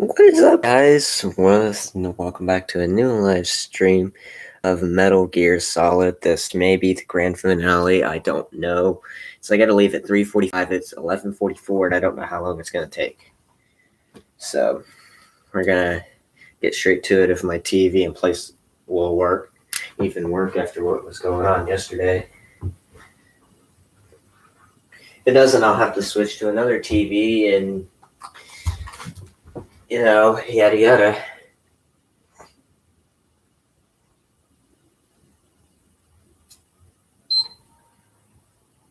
What is up, guys? Welcome back to a new live stream of Metal Gear Solid. This may be the grand finale. I don't know. So I got to leave at 3:45. It's 11:44, and I don't know how long it's going to take. So we're going to get straight to it if my TV and place will work. Even work after what was going on yesterday. If it doesn't, I'll have to switch to another TV and yada yada.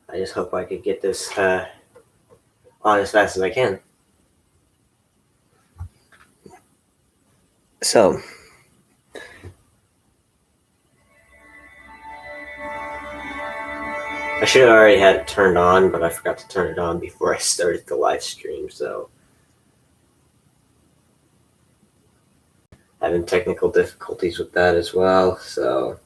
I just hope I could get this on as fast as I can. So, I should have already had it turned on, but I forgot to turn it on before I started the live stream, so having technical difficulties with that as well, so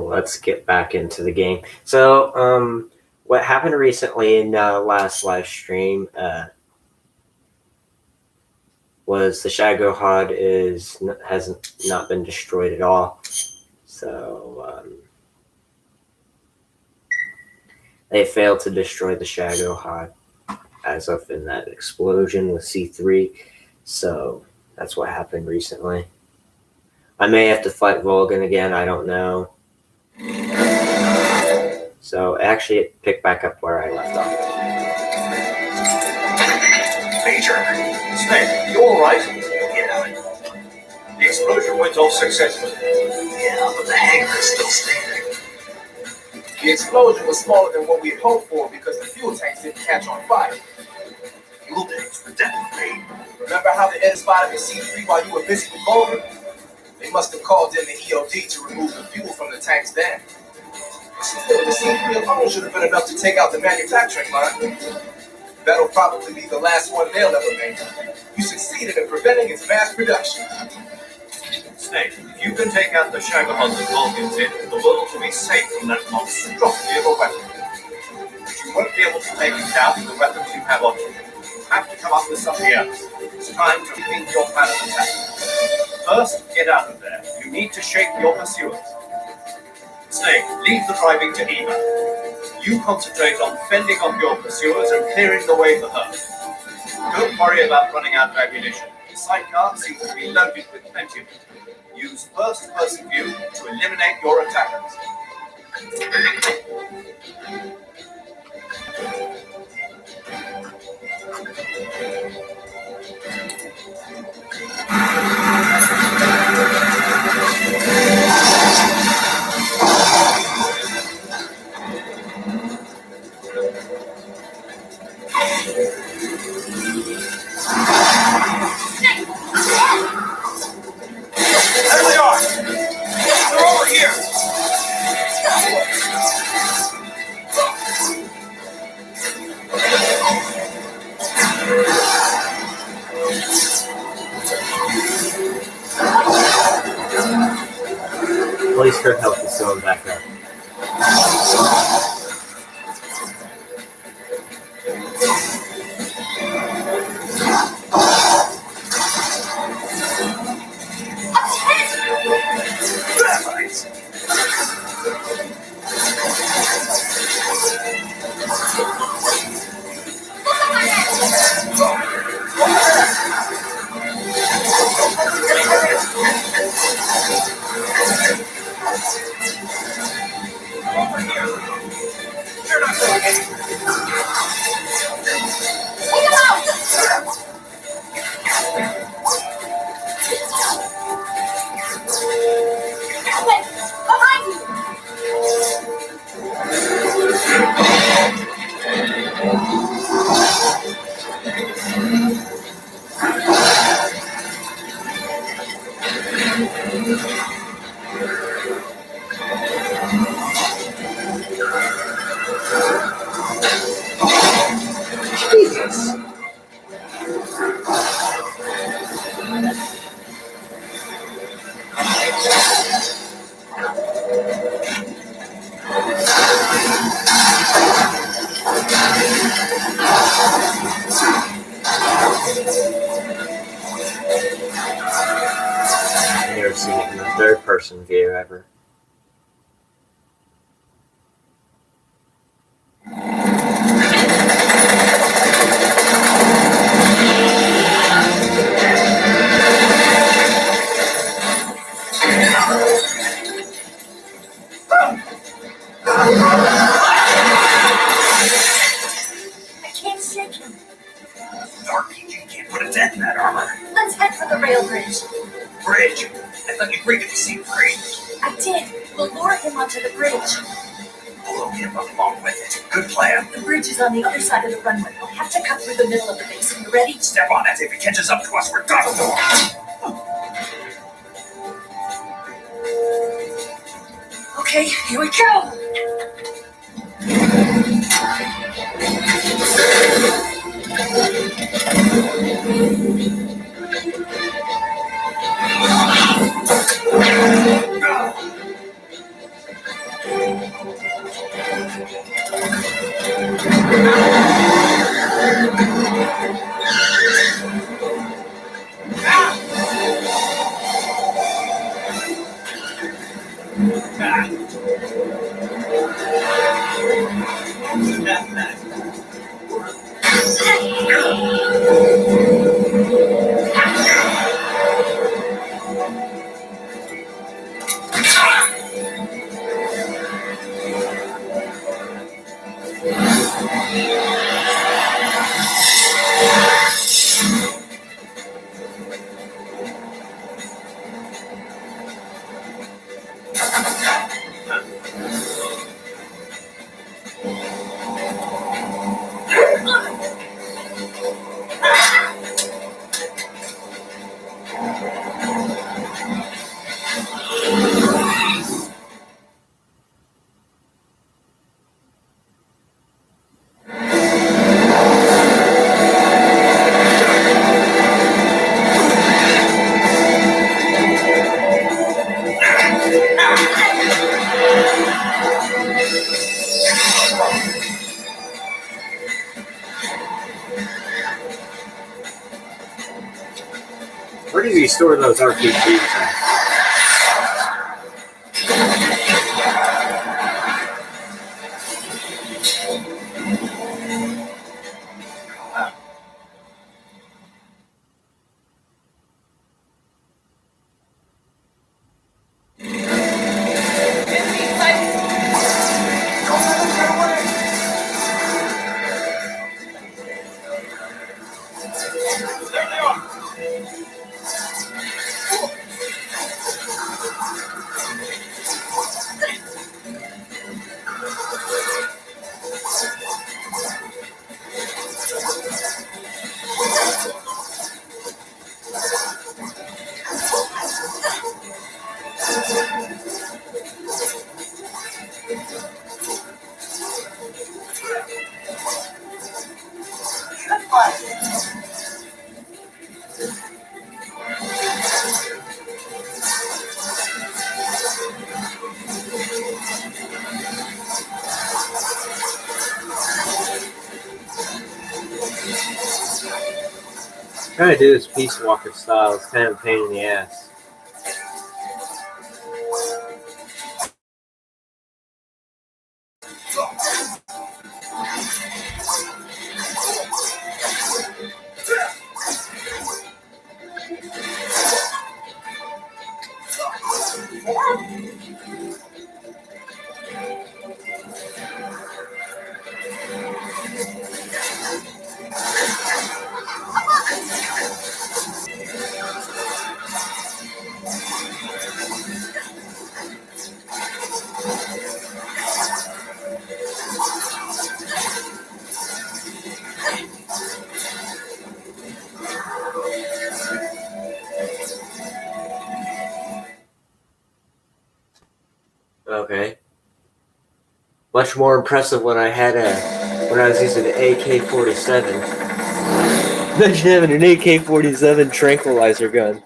let's get back into the game. So, what happened recently in last live stream was the Shagohod hasn't not been destroyed at all. So they failed to destroy the Shagohod as of in that explosion with C3. So that's what happened recently. I may have to fight Volgin again, I don't know. So actually it picked back up where I left off. Major, Snake, you alright? Yeah. The explosion went off successfully. Yeah, but the hangar is still standing. The explosion was smaller than what we had hoped for because the fuel tanks didn't catch on fire. Fuel tanks were definitely. Remember how they had spotted the C3 while you were busy with Volgin? They must have called in the EOD to remove the fuel from the tanks then. Still, the C3 alone should have been enough to take out the manufacturing line. That'll probably be the last one they'll ever make. You succeeded in preventing its mass production. Snake, if you can take out the Shagohods and Volgins in, the world will be safe from that monstrosity of a weapon. But you won't be able to take it down with the weapons you have on you. You have to come up with something else. It's time to rethink your plan of attack. First, get out of there. You need to shake your pursuers. Snake, leave the driving to Eva. You concentrate on fending off your pursuers and clearing the way for her. Don't worry about running out of ammunition. The sidecar seems to be loaded with plenty of it. Use first-person view to eliminate your attackers. There they are! They're over here! At least her health is going back up. Behind you! Jesus. I've never seen it in a third-person view ever. I can't shake him. Dark Agent can't put a dent in that armor. Let's head for the rail bridge. Bridge. I thought you agreed to see Green. I did. We'll lure him onto the bridge. Blow him along with it. Good plan. The bridge is on the other side of the runway. We'll have to cut through the middle of the basin. You ready? Step on it. If he catches up to us, we're done for. Okay, here we go. Where did he store those RPGs at? There they are. Trying to do this Peace Walker style is kind of a pain in the ass. Much more impressive when I was using the AK-47. Imagine having an AK-47 tranquilizer gun.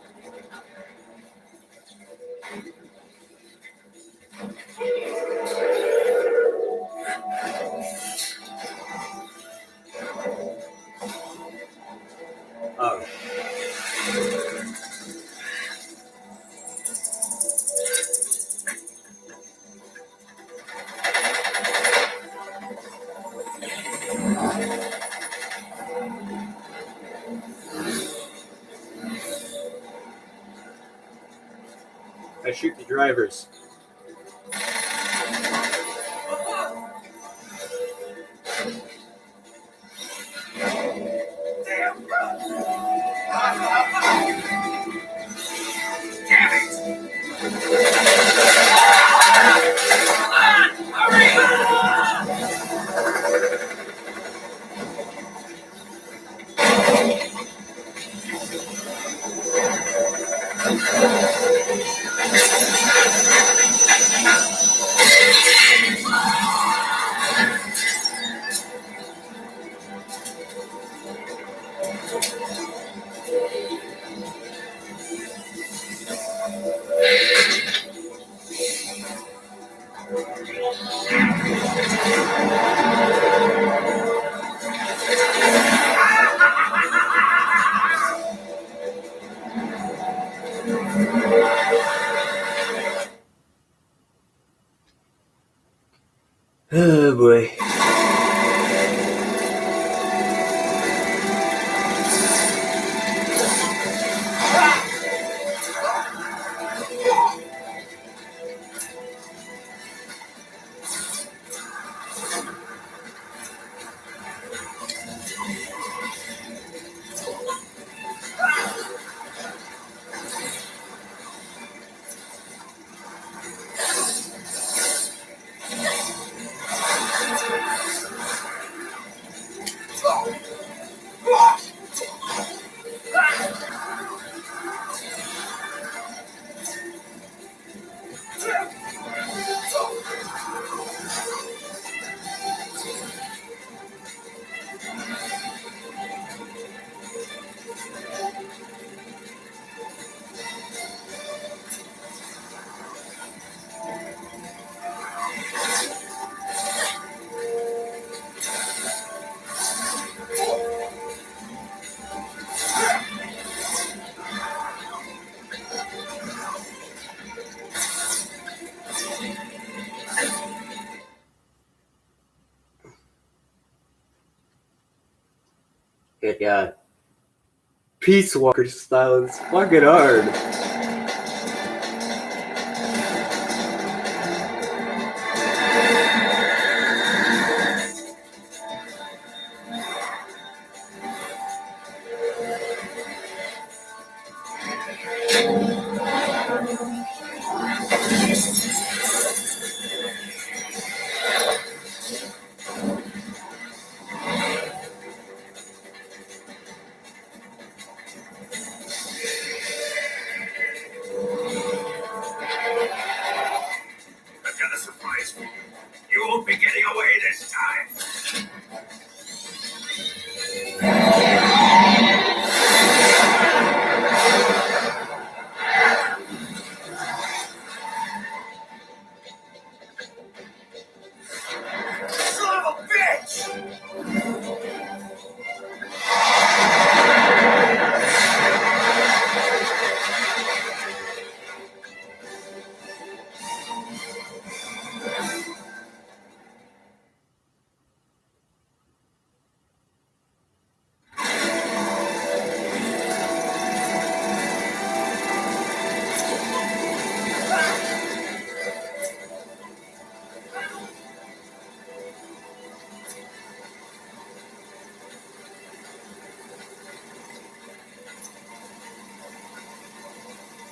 Oh. I shoot the drivers. Damn, bro. Damn it! Oh boy. Good God. Peace Walker style is fucking hard. I've got a surprise for you. You won't be getting away this time. Son of a bitch!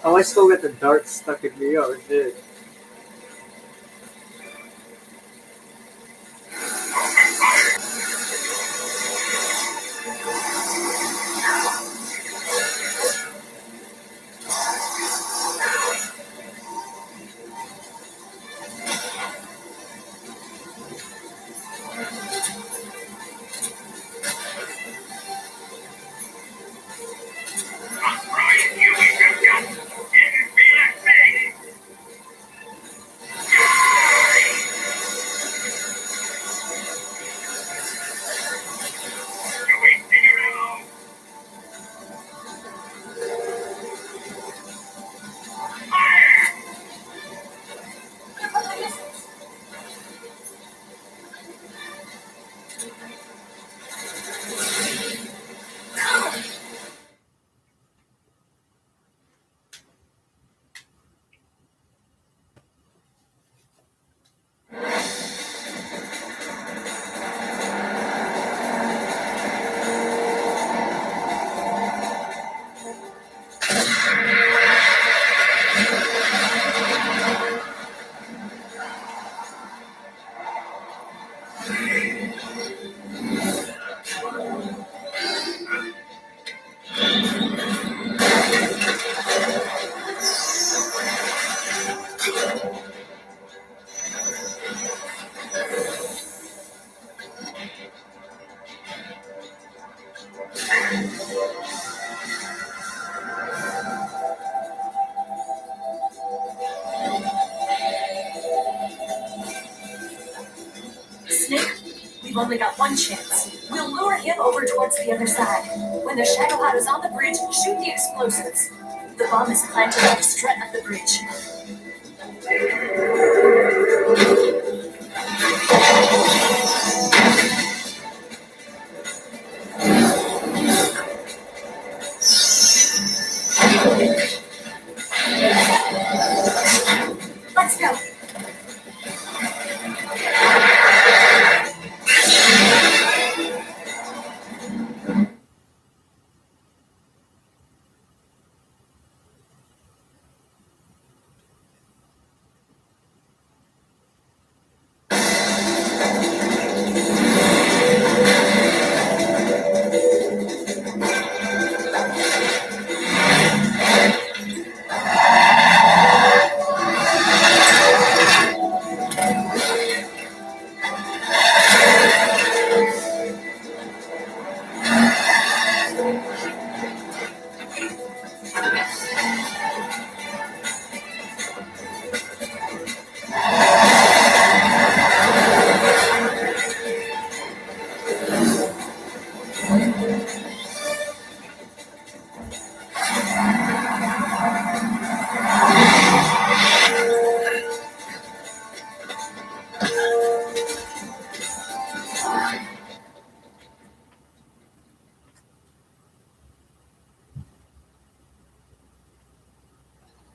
Oh, I still got the dart stuck in me. Oh, shit. Snake, we've only got one chance. We'll lure him over towards the other side. When the Shadow Hut is on the bridge, shoot the explosives. The bomb is planted on the strut of the bridge. Let's go.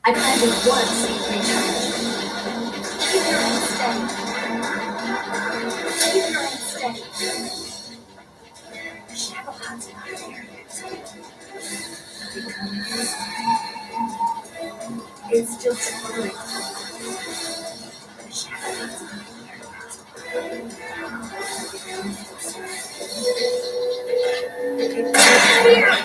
I planted one seed recharge. Keep your aim steady. Keep your aim steady. The Shadow Hut's not there yet. It's still too early. The Shadow Hut's not there. Here!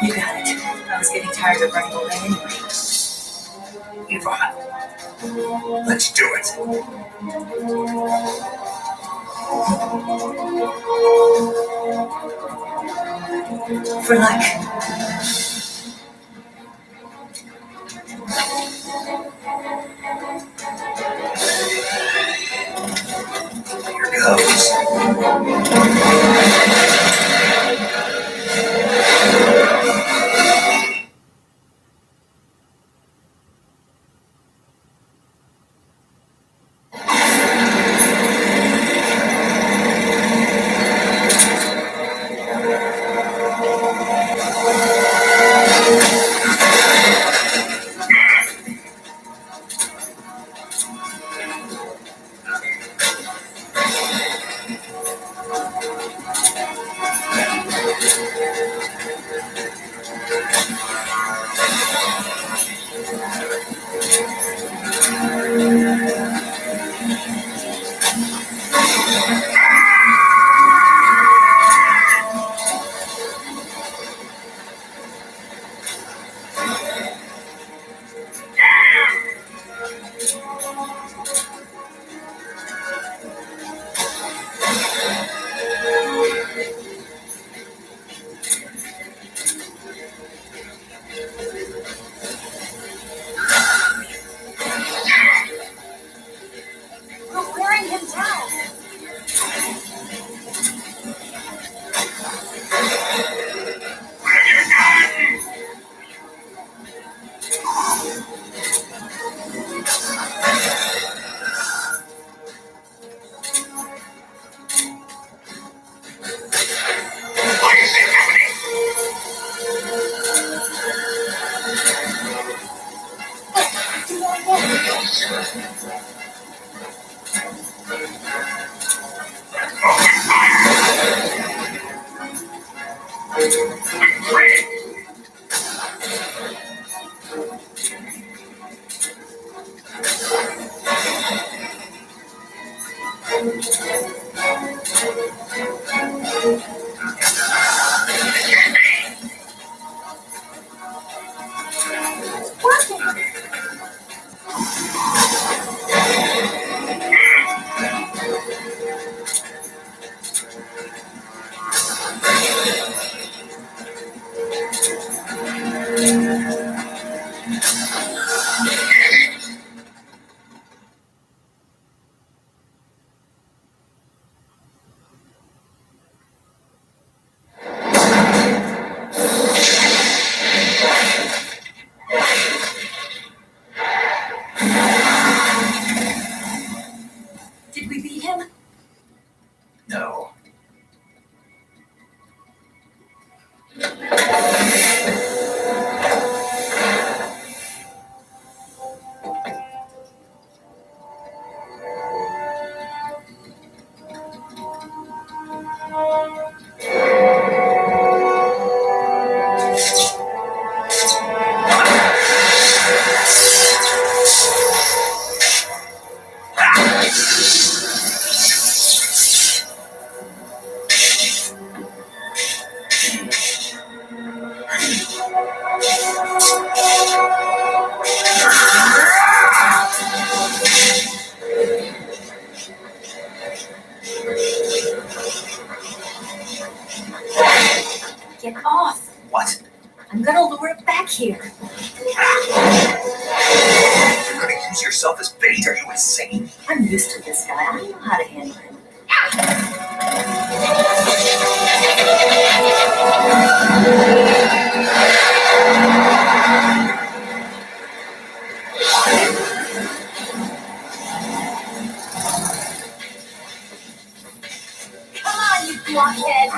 You got it. I was getting tired of running away anyway. Eva, let's do it. For luck. Here goes. We're wearing him down. What have you done? What is it happening? Did we beat him? No. Get off. What? I'm gonna lure it back here. You're gonna use yourself as bait? Are you insane? I'm used to this guy. I know how to handle him. Come on, you blockhead.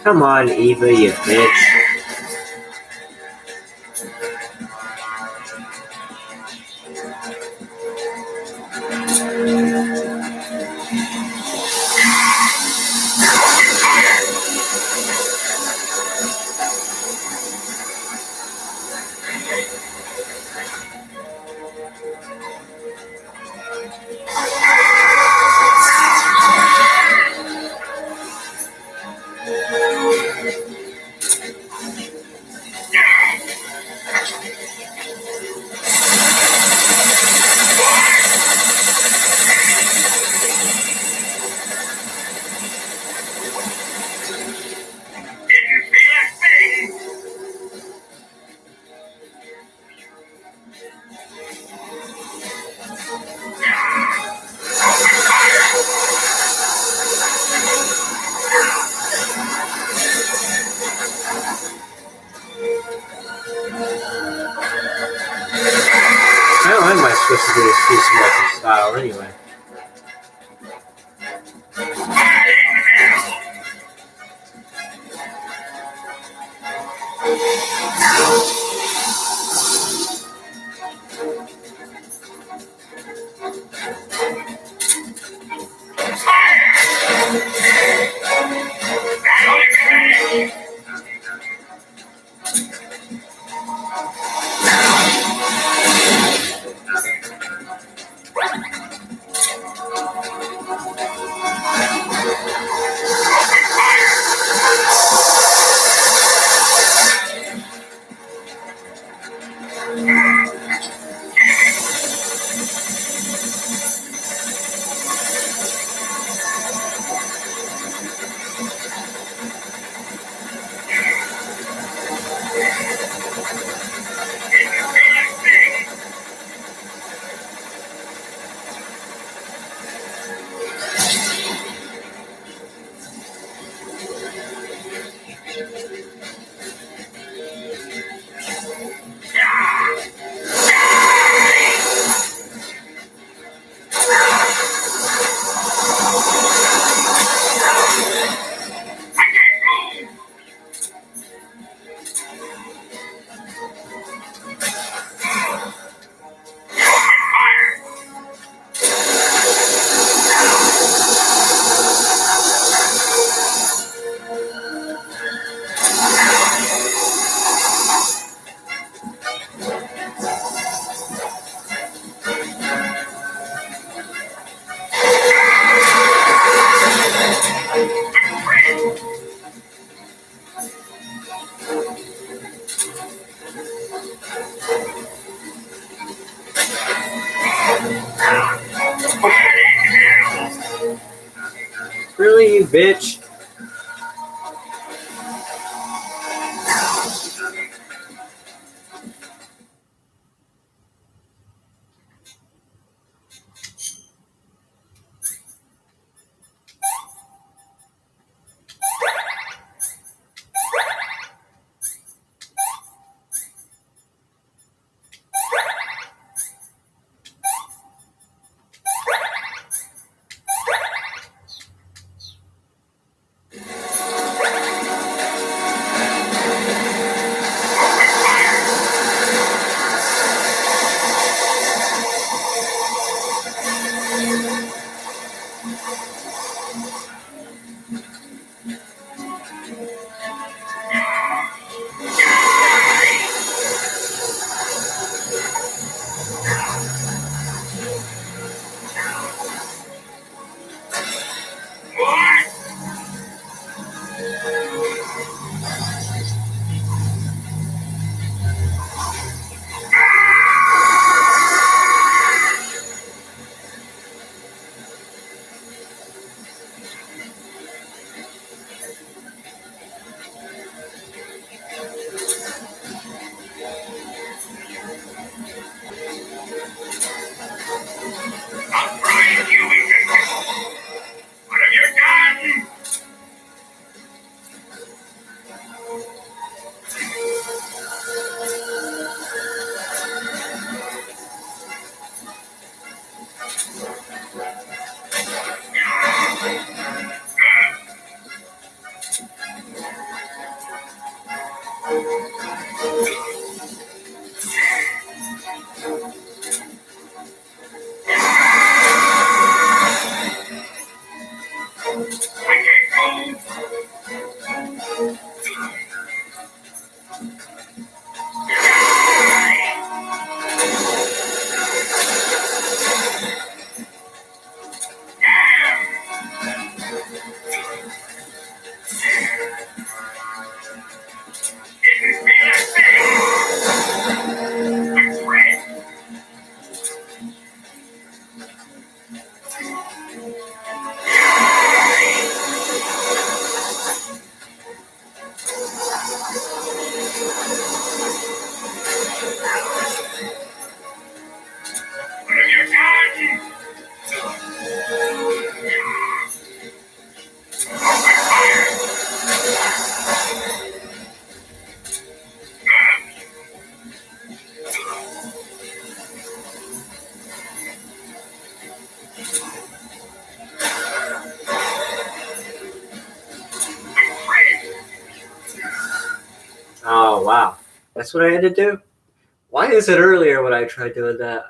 Come on, Eva, you bitch. How am I supposed to do this piece of weapon style anyway? Really, you bitch? What have you done? Open fire! Oh, wow. That's what I had to do? Why is it earlier when I tried doing that?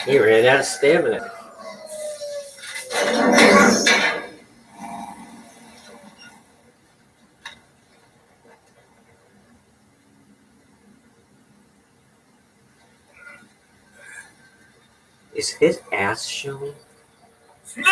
He ran out of stamina. Is his ass showing? Snake!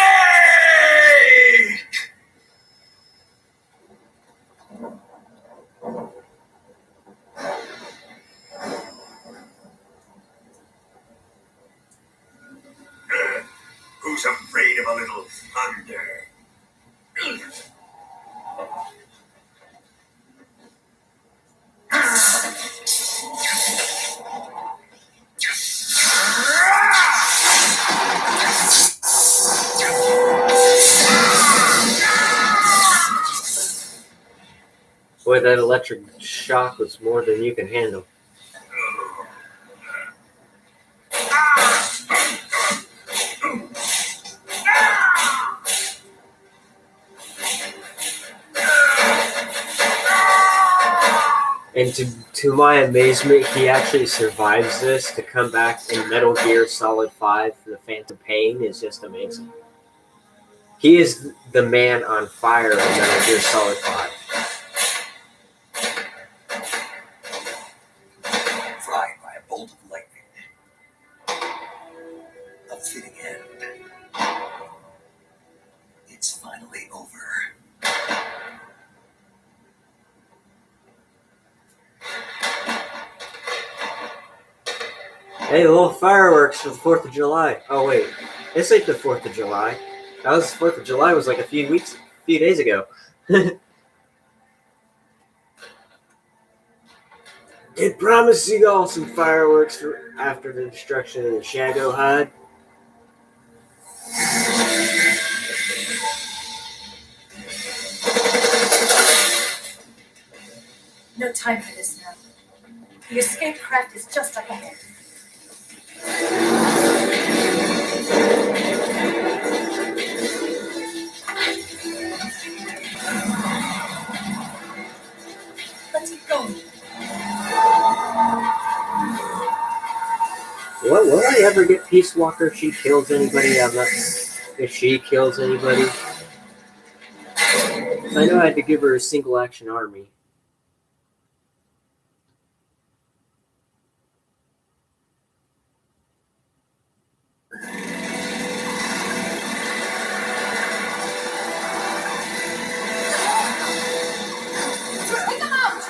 Who's afraid of a little thunder? Boy, that electric shock was more than you can handle. And to my amazement, he actually survives this. To come back in Metal Gear Solid 5 for the Phantom Pain is just amazing. He is the man on fire in Metal Gear Solid 5. Fried by a bolt of lightning. A fitting end. It's finally over. Hey, little fireworks for the 4th of July. Oh, wait. This ain't the 4th of July. That was the 4th of July was like a few days ago. Did promise you all some fireworks after the destruction of the Shadow Hide. No time for this now. The escape craft is just up ahead. Let's keep going. Will I ever get Peace Walker if she kills anybody? If she kills anybody. I know I had to give her a single action army. Take them out!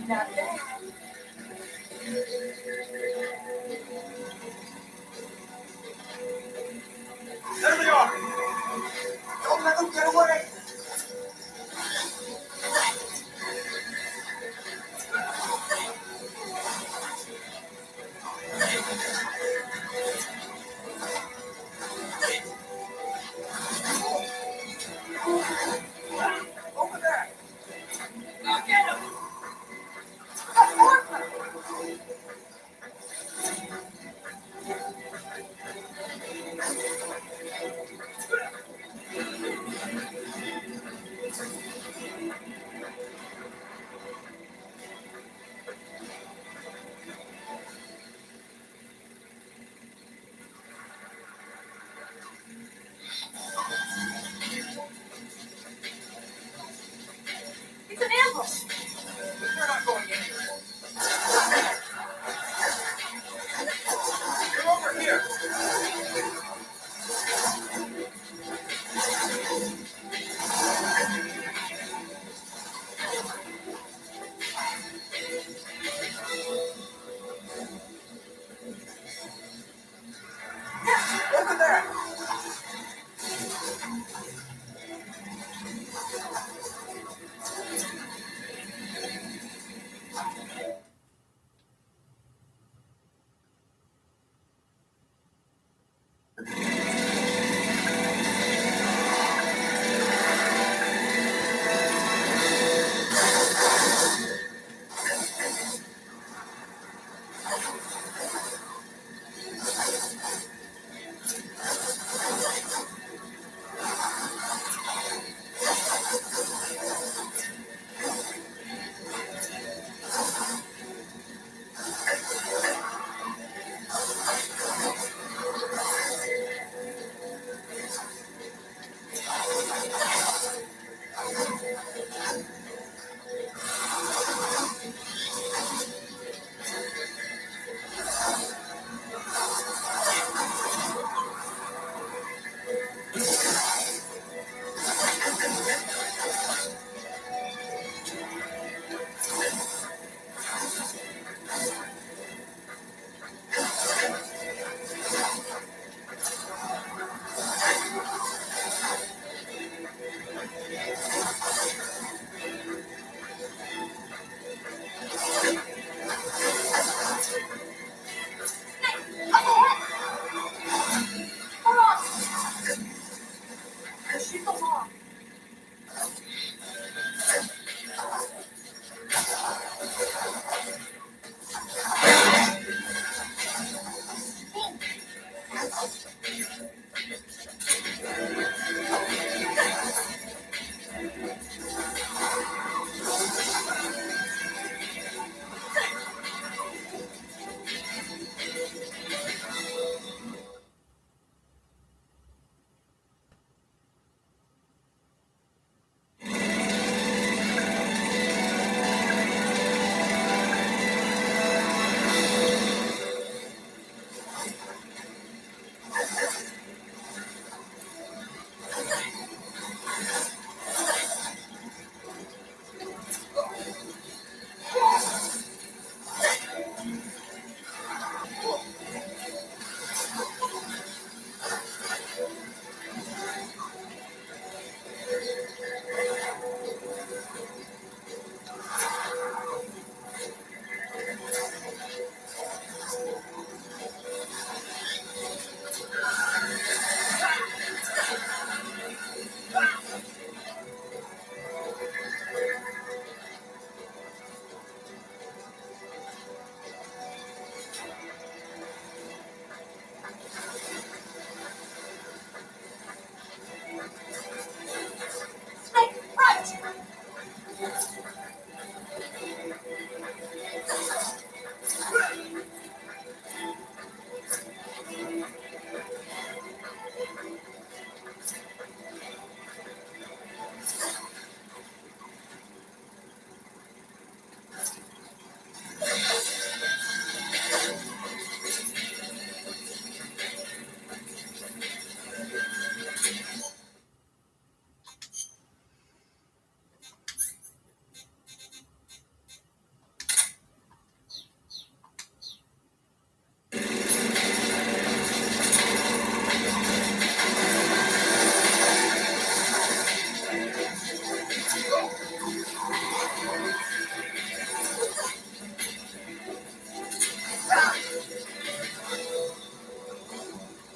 Not bad. There they are! Don't let them get away!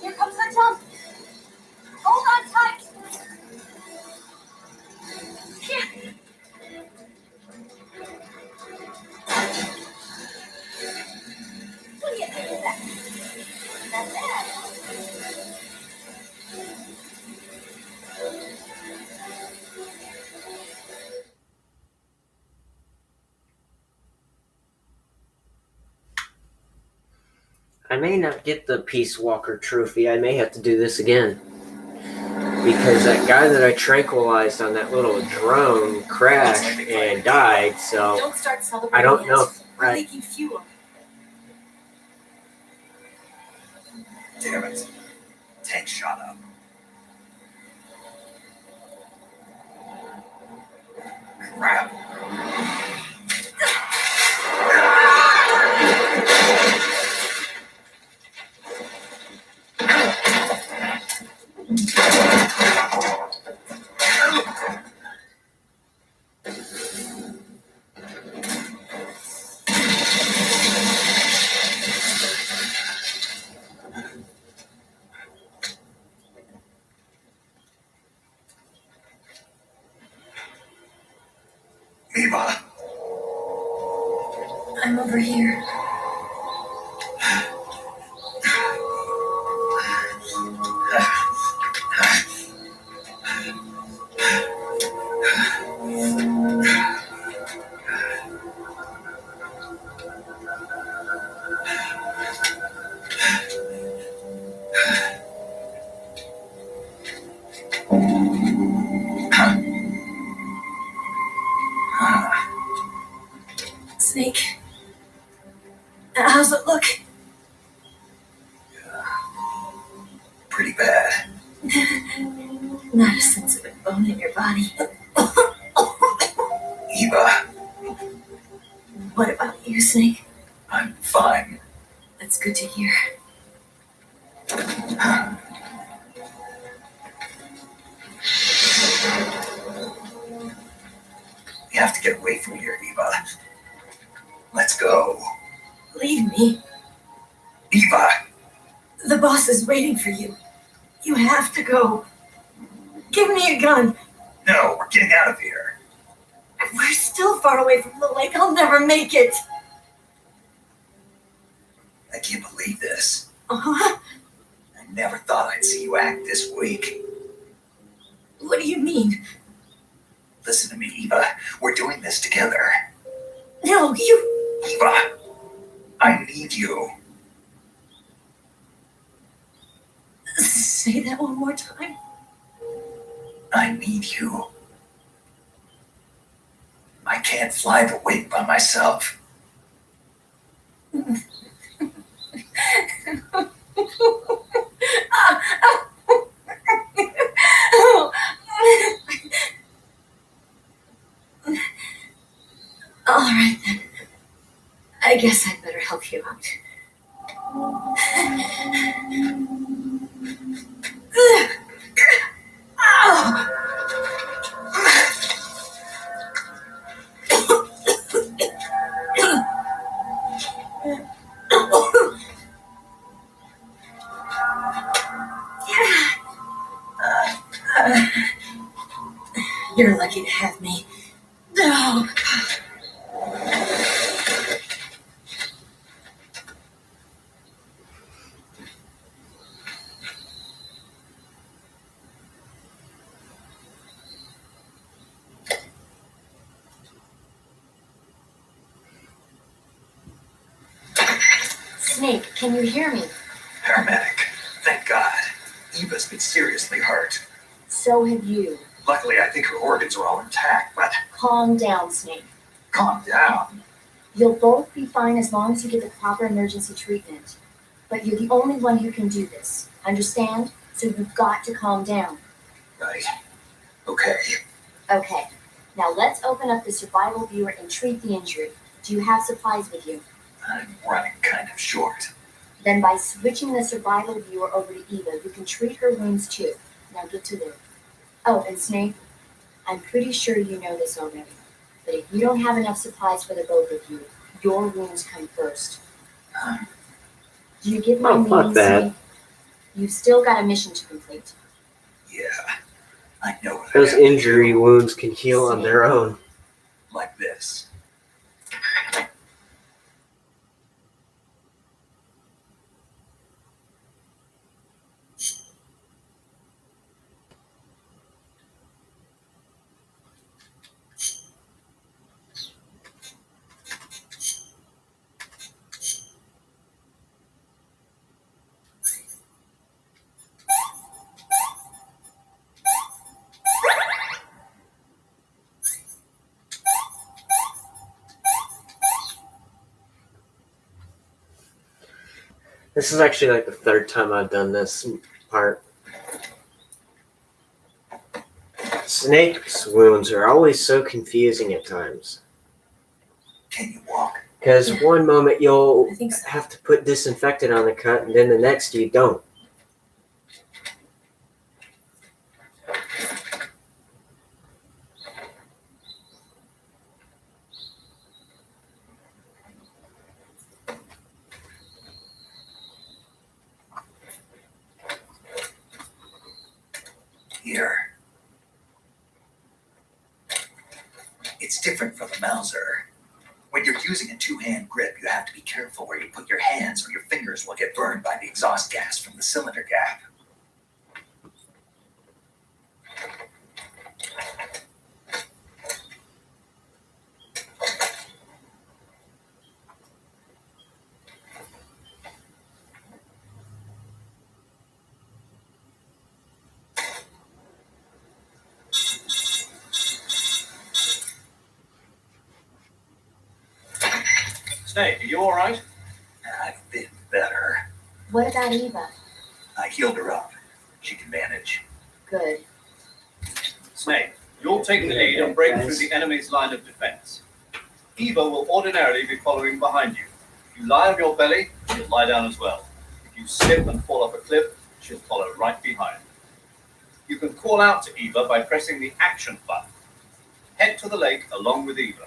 Here comes the jump. Hold on tight. What do you think of that? Not bad. I may not get the Peace Walker trophy. I may have to do this again. Because that guy that I tranquilized on that little drone crashed and died, so Don't start celebrating I don't yet. know if We're leaking fuel. Damn it. Tank shot up. Crap. Eva. I'm over here. Snake. How's it look? Pretty bad. Not a sensitive bone in your body. Eva, What about you, Snake? I'm fine. That's good to hear. We have to get away from here, Eva. Let's go. Leave me. Eva! The boss is waiting for you. You have to go. Give me a gun. No, we're getting out of here. We're still far away from the lake. I'll never make it. I can't believe this. Uh-huh. I never thought I'd see you act this weak. What do you mean? Listen to me, Eva. We're doing this together. No, you... Eva, I need you. Say that one more time. I need you. I can't fly the wing by myself. All right then. I guess I'd better help you out. You're lucky to have me. No. Snake, can you hear me? Paramedic, thank God. Eva's been seriously hurt. So have you. Luckily, I think her organs are all intact, but Calm down, Snake. calm down. You'll both be fine as long as you get the proper emergency treatment. But you're the only one who can do this. Understand? So you've got to calm down. Right. Okay. Okay. Now let's open up the survival viewer and treat the injury. Do you have supplies with you? I'm running kind of short. Then by switching the survival viewer over to Eva, you can treat her wounds too. Now get to work. Oh, and Snake, I'm pretty sure you know this already. But if you don't have enough supplies for the both of you, your wounds come first. Do you get my Oh, fuck meaning, that. Snake? You've still got a mission to complete. Yeah, I know what Those I have to injury do. wounds can heal on their own. Like this. This is actually like the third time I've done this part. Snake's wounds are always so confusing at times. Can you walk? Because one moment you'll I think so. have to put disinfectant on the cut, and then the next you don't. Here. It's different from the Mauser. When you're using a two-hand grip, you have to be careful where you put your hands or your fingers will get burned by the exhaust gas from the cylinder gap. Snake, are you all right? I've been better. What about Eva? I healed her up. She can manage. Good. Snake, you'll take the lead and break through the enemy's line of defense. Eva will ordinarily be following behind you. If you lie on your belly, she'll lie down as well. If you slip and fall off a cliff, she'll follow right behind. You can call out to Eva by pressing the action button. Head to the lake along with Eva.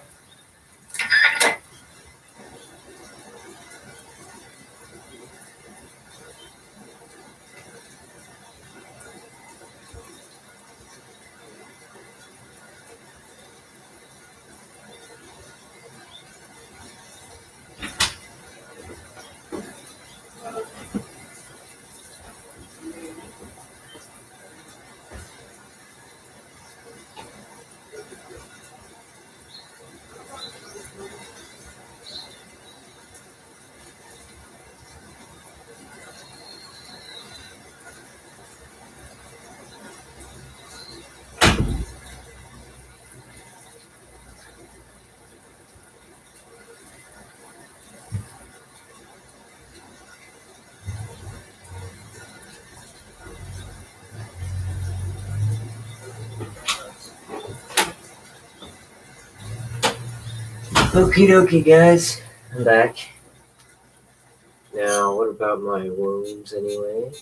Okie dokie, guys. I'm back. Now, what about my wounds anyway?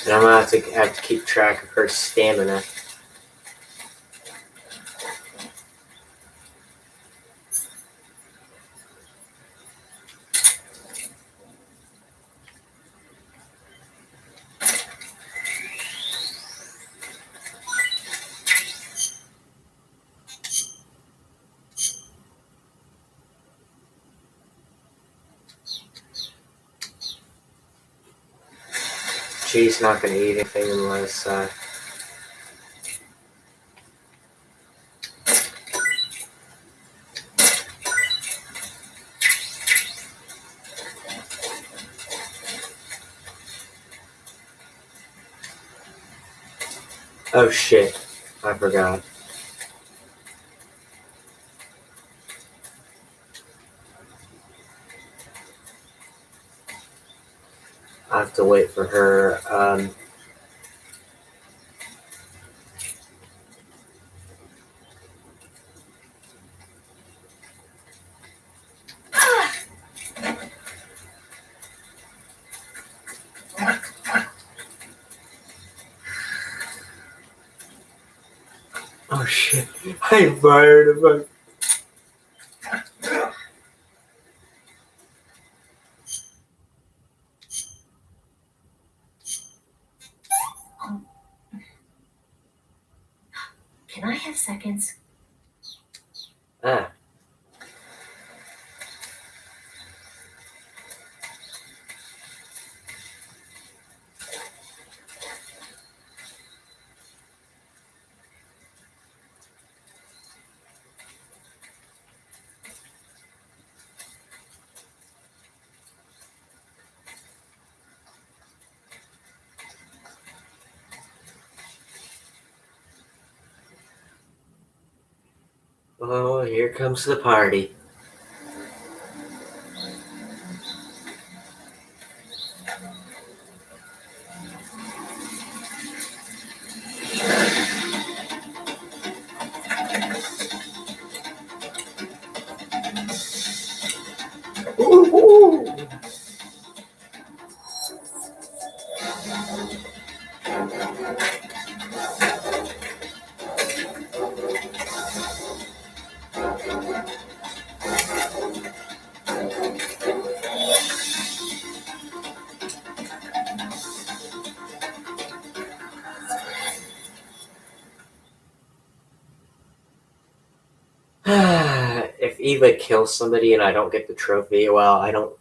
And I'm gonna have to keep track of her stamina. She's not gonna eat anything unless oh shit, I forgot. I have to wait for her. Oh shit, I fired him. Can I have seconds? Ah. Oh, here comes the party. Ooh. If Eva kills somebody and I don't get the trophy, well, I don't.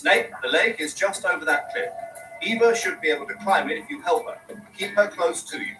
Snake, the lake is just over that cliff. Eva should be able to climb it if you help her. Keep her close to you.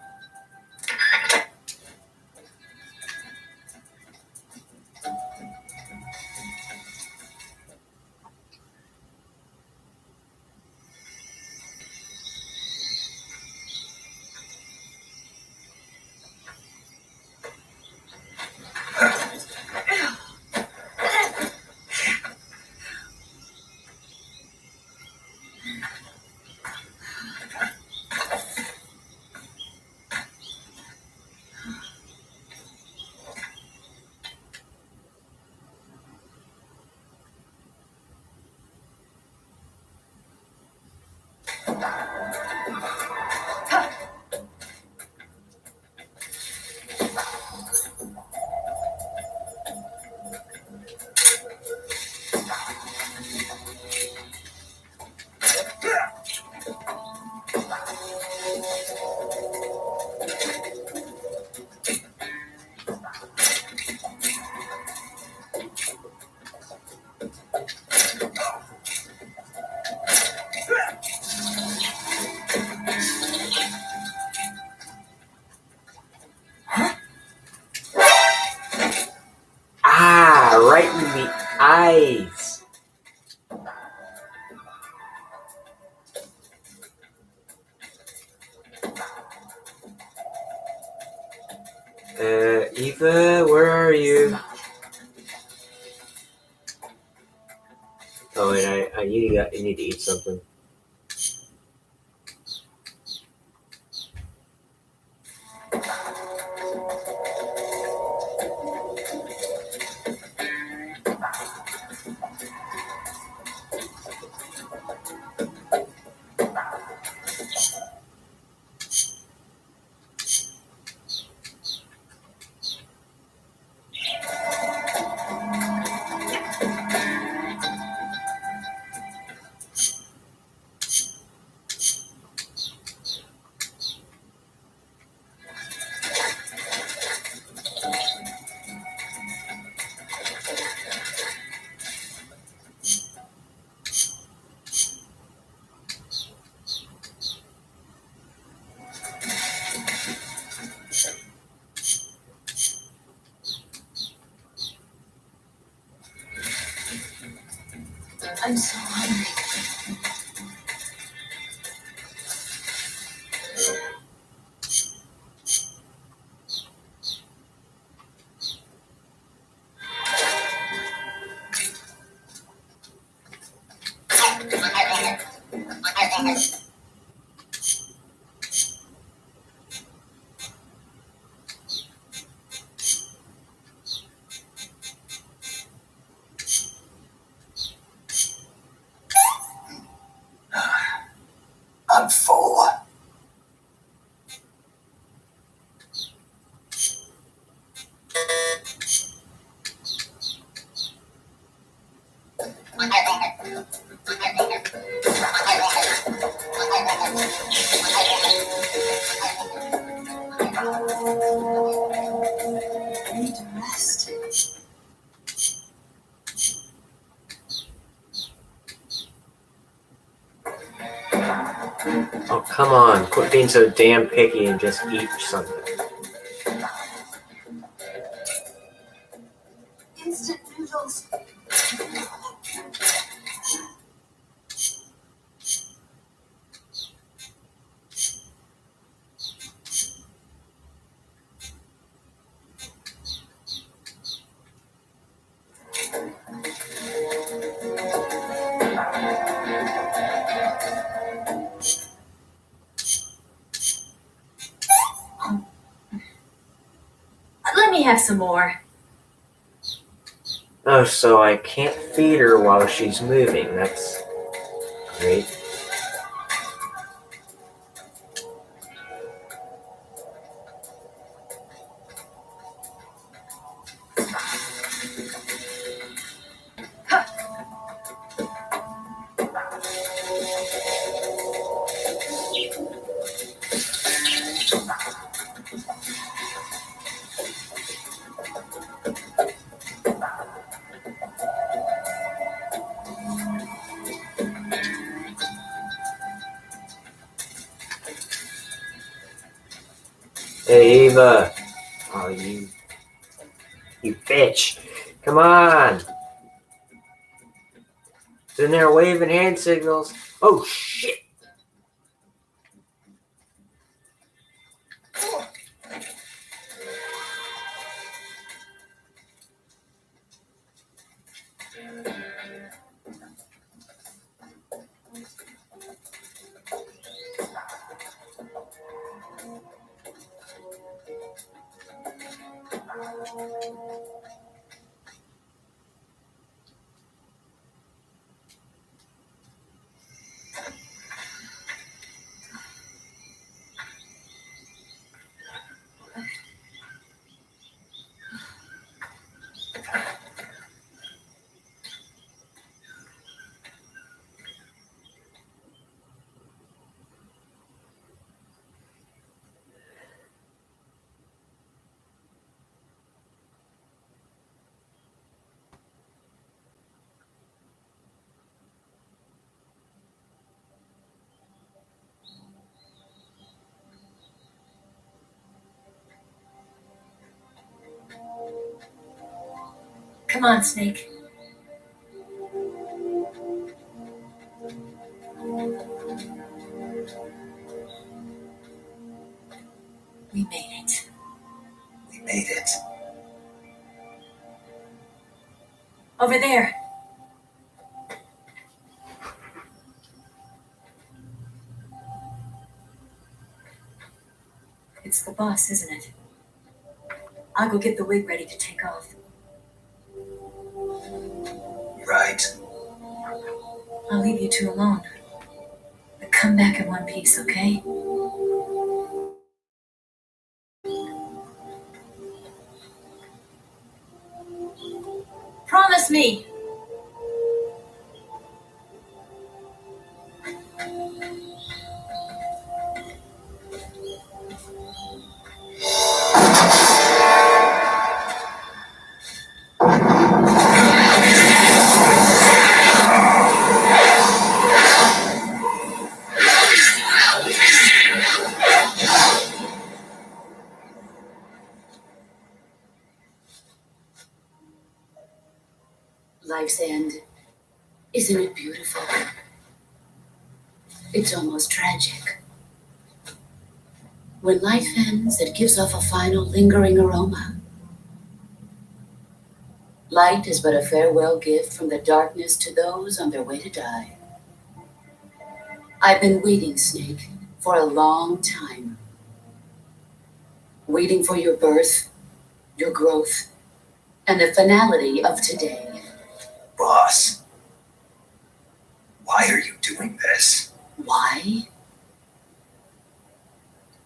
Ah, right in the eyes. Eva, where are you? Oh, and I need to eat something. I'm so hungry. I'm full. I need to rest. Oh, come on. Quit being so damn picky and just eat something. Instant noodles. Let me have some more. Oh, so I can't feed her while she's moving. That's great. Hey, Eva. Oh, you bitch. Come on. Sitting there waving hand signals. Oh, shit. Come on, Snake. We made it. We made it. Over there. It's the boss, isn't it? I'll go get the wig ready to take off. Right. I'll leave you two alone. But come back in one piece, okay? Promise me! Life's end. Isn't it beautiful? It's almost tragic. When life ends, it gives off a final lingering aroma. Light is but a farewell gift from the darkness to those on their way to die. I've been waiting, Snake, for a long time. Waiting for your birth, your growth, and the finality of today. Boss, why are you doing this? Why?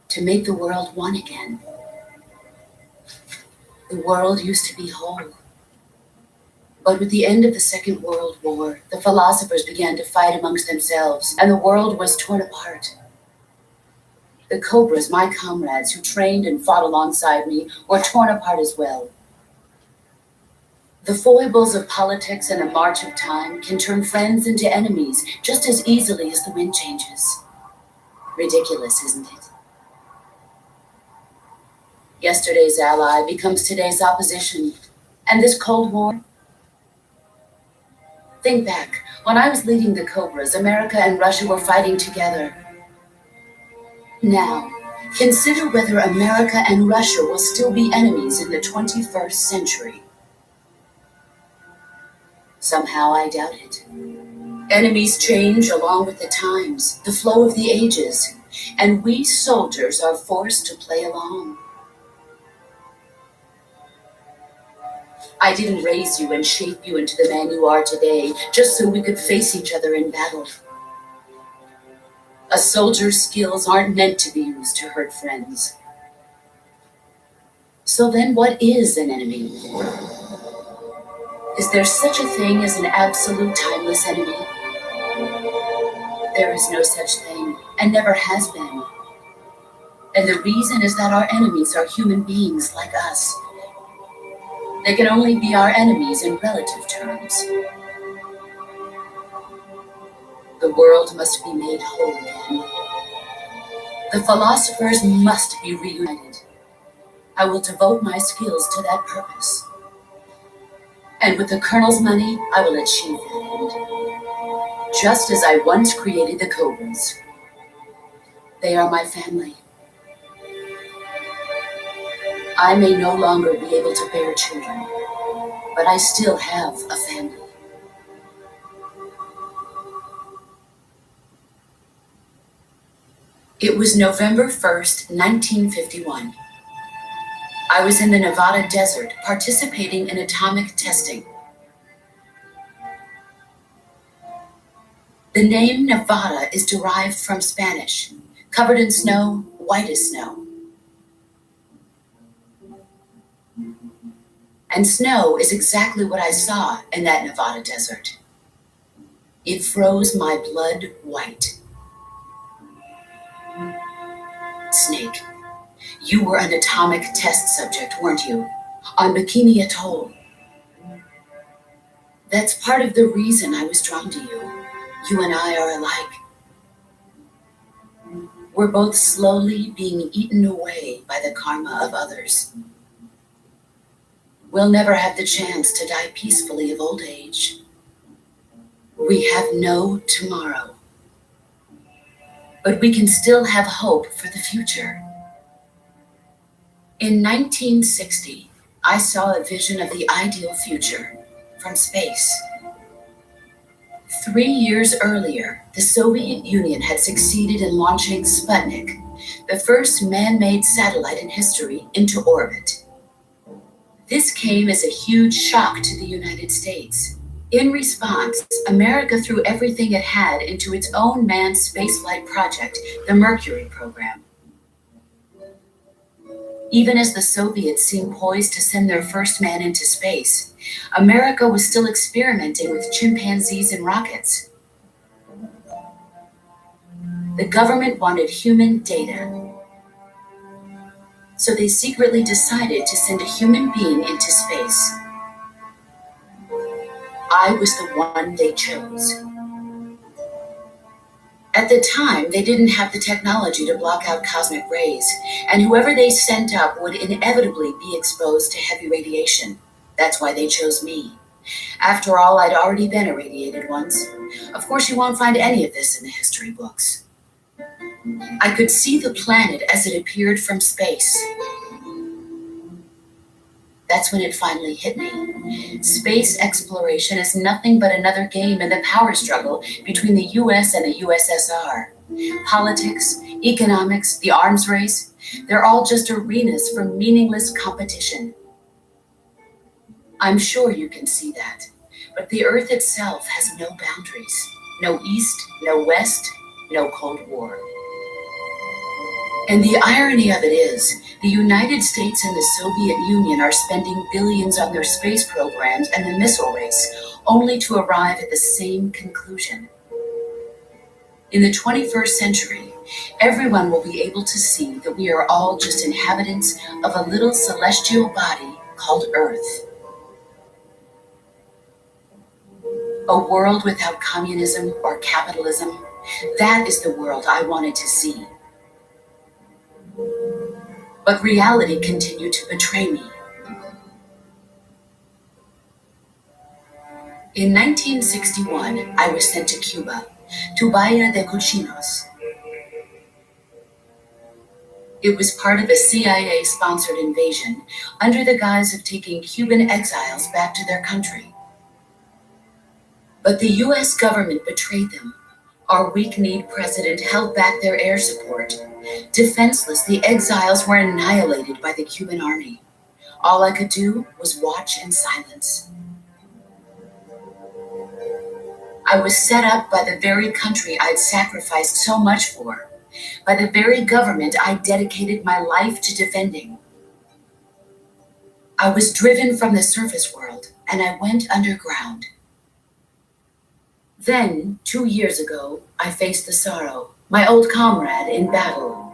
To make the world one again. The world used to be whole. But with the end of the Second World War, the philosophers began to fight amongst themselves, and the world was torn apart. The Cobras, my comrades who trained and fought alongside me, were torn apart as well. The foibles of politics and the march of time can turn friends into enemies just as easily as the wind changes. Ridiculous, isn't it? Yesterday's ally becomes today's opposition. And this Cold War? Think back. When I was leading the Cobras, America and Russia were fighting together. Now, consider whether America and Russia will still be enemies in the 21st century. Somehow I doubt it. Enemies change along with the times, the flow of the ages, and we soldiers are forced to play along. I didn't raise you and shape you into the man you are today just so we could face each other in battle. A soldier's skills aren't meant to be used to hurt friends. So then what is an enemy? Is there such a thing as an absolute timeless enemy? There is no such thing, and never has been. And the reason is that our enemies are human beings like us. They can only be our enemies in relative terms. The world must be made whole again. The philosophers must be reunited. I will devote my skills to that purpose. And with the Colonel's money, I will achieve that end. Just as I once created the Cobras. They are my family. I may no longer be able to bear children, but I still have a family. It was November 1st, 1951. I was in the Nevada desert participating in atomic testing. The name Nevada is derived from Spanish, covered in snow, white as snow. And snow is exactly what I saw in that Nevada desert. It froze my blood white. Snake, you were an atomic test subject, weren't you? On Bikini Atoll. That's part of the reason I was drawn to you. You and I are alike. We're both slowly being eaten away by the karma of others. We'll never have the chance to die peacefully of old age. We have no tomorrow. But we can still have hope for the future. In 1960, I saw a vision of the ideal future from space. 3 years earlier, the Soviet Union had succeeded in launching Sputnik, the first man-made satellite in history, into orbit. This came as a huge shock to the United States. In response, America threw everything it had into its own manned spaceflight project, the Mercury program. Even as the Soviets seemed poised to send their first man into space, America was still experimenting with chimpanzees and rockets. The government wanted human data, so they secretly decided to send a human being into space. I was the one they chose. At the time, they didn't have the technology to block out cosmic rays, and whoever they sent up would inevitably be exposed to heavy radiation. That's why they chose me. After all, I'd already been irradiated once. Of course, you won't find any of this in the history books. I could see the planet as it appeared from space. That's when it finally hit me. Space exploration is nothing but another game in the power struggle between the US and the USSR. Politics, economics, the arms race, they're all just arenas for meaningless competition. I'm sure you can see that, but the Earth itself has no boundaries. No East, no West, no Cold War. And the irony of it is, the United States and the Soviet Union are spending billions on their space programs and the missile race, only to arrive at the same conclusion. In the 21st century, everyone will be able to see that we are all just inhabitants of a little celestial body called Earth. A world without communism or capitalism, that is the world I wanted to see. But reality continued to betray me. In 1961, I was sent to Cuba, to Bahia de Cochinos. It was part of a CIA-sponsored invasion under the guise of taking Cuban exiles back to their country. But the US government betrayed them. Our weak-kneed president held back their air support. Defenseless, the exiles were annihilated by the Cuban army. All I could do was watch in silence. I was set up by the very country I'd sacrificed so much for, by the very government I dedicated my life to defending. I was driven from the surface world, and I went underground. Then, 2 years ago, I faced the Sorrow, my old comrade in battle.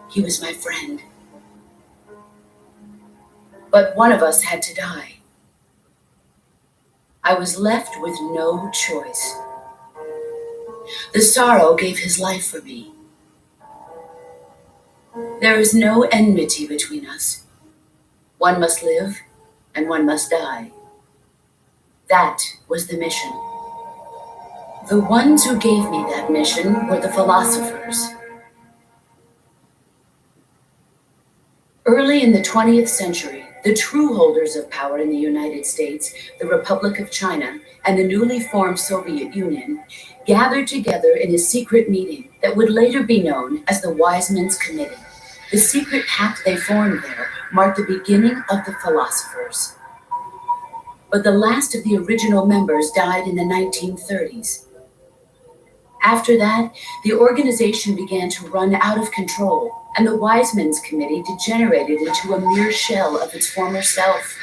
He was my friend. But one of us had to die. I was left with no choice. The Sorrow gave his life for me. There is no enmity between us. One must live and one must die. That was the mission. The ones who gave me that mission were the philosophers. Early in the 20th century, the true holders of power in the United States, the Republic of China, and the newly formed Soviet Union gathered together in a secret meeting that would later be known as the Wise Men's Committee. The secret pact they formed there marked the beginning of the philosophers. But the last of the original members died in the 1930s. After that, the organization began to run out of control, and the Wise Men's Committee degenerated into a mere shell of its former self.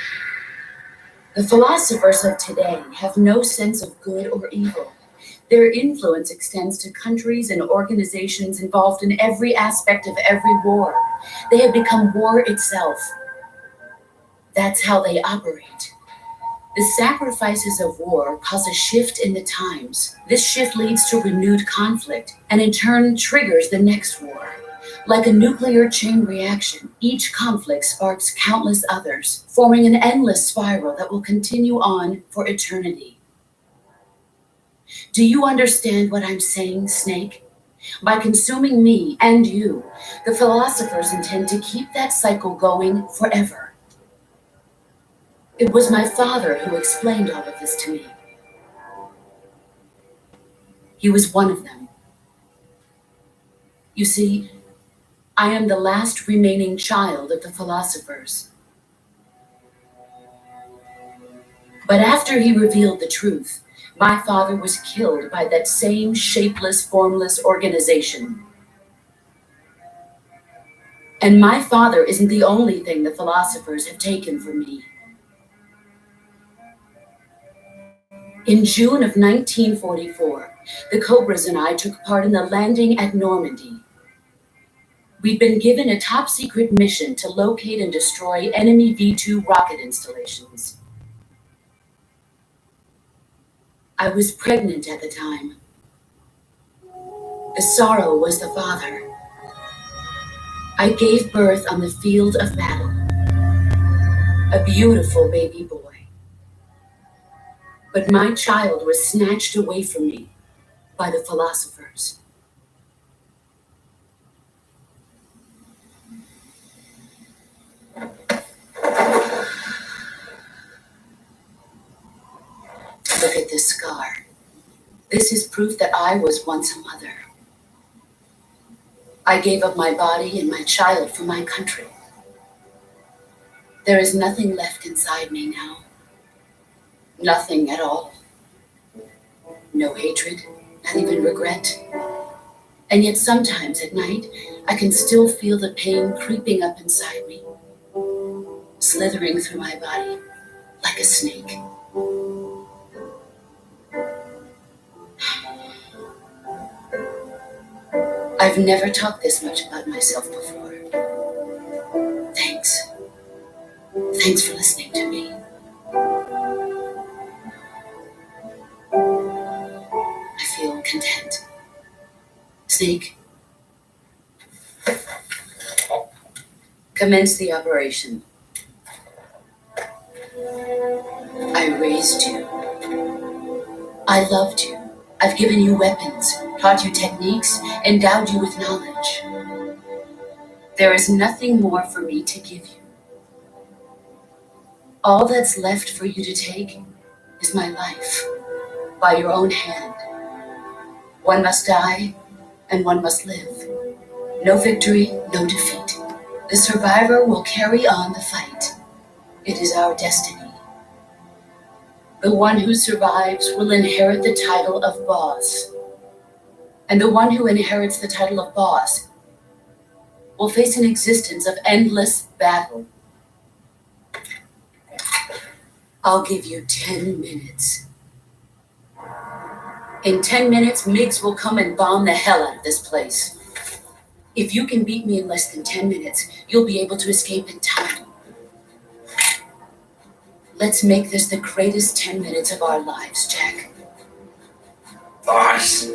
The philosophers of today have no sense of good or evil. Their influence extends to countries and organizations involved in every aspect of every war. They have become war itself. That's how they operate. The sacrifices of war cause a shift in the times. This shift leads to renewed conflict, and in turn triggers the next war. Like a nuclear chain reaction, each conflict sparks countless others, forming an endless spiral that will continue on for eternity. Do you understand what I'm saying, Snake? By consuming me and you, the philosophers intend to keep that cycle going forever. It was my father who explained all of this to me. He was one of them. You see, I am the last remaining child of the philosophers. But after he revealed the truth, my father was killed by that same shapeless, formless organization. And my father isn't the only thing the philosophers have taken from me. In June of 1944, the Cobras and I took part in the landing at Normandy. We'd been given a top-secret mission to locate and destroy enemy V-2 rocket installations. I was pregnant at the time. The sorrow was the father. I gave birth on the field of battle. A beautiful baby boy. But my child was snatched away from me by the philosophers. Look at this scar. This is proof that I was once a mother. I gave up my body and my child for my country. There is nothing left inside me now. Nothing at all. No hatred, not even regret. And yet sometimes at night, I can still feel the pain creeping up inside me, slithering through my body like a snake. I've never talked this much about myself before. Thanks. Thanks for listening to me. I feel content. Snake, commence the operation. I raised you. I loved you. I've given you weapons, taught you techniques, endowed you with knowledge. There is nothing more for me to give you. All that's left for you to take is my life, by your own hand. One must die, and one must live. No victory, no defeat. The survivor will carry on the fight. It is our destiny. The one who survives will inherit the title of boss. And the one who inherits the title of boss will face an existence of endless battle. I'll give you 10 minutes. In 10 minutes, MiGs will come and bomb the hell out of this place. If you can beat me in less than 10 minutes, you'll be able to escape in time. Let's make this the greatest 10 minutes of our lives, Jack. Boss!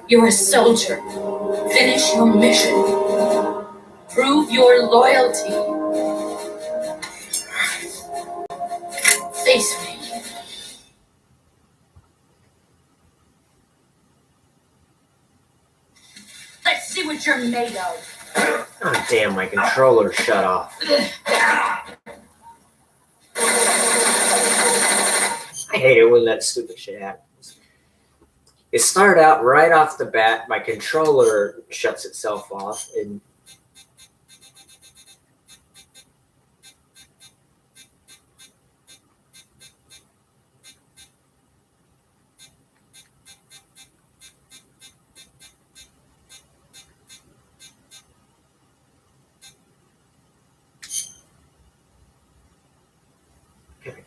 You're a soldier. Finish your mission. Prove your loyalty. Face me. Let's see what you're made of. Oh, damn, my controller shut off. I hate it when that stupid shit happens. It started out right off the bat, my controller shuts itself off, and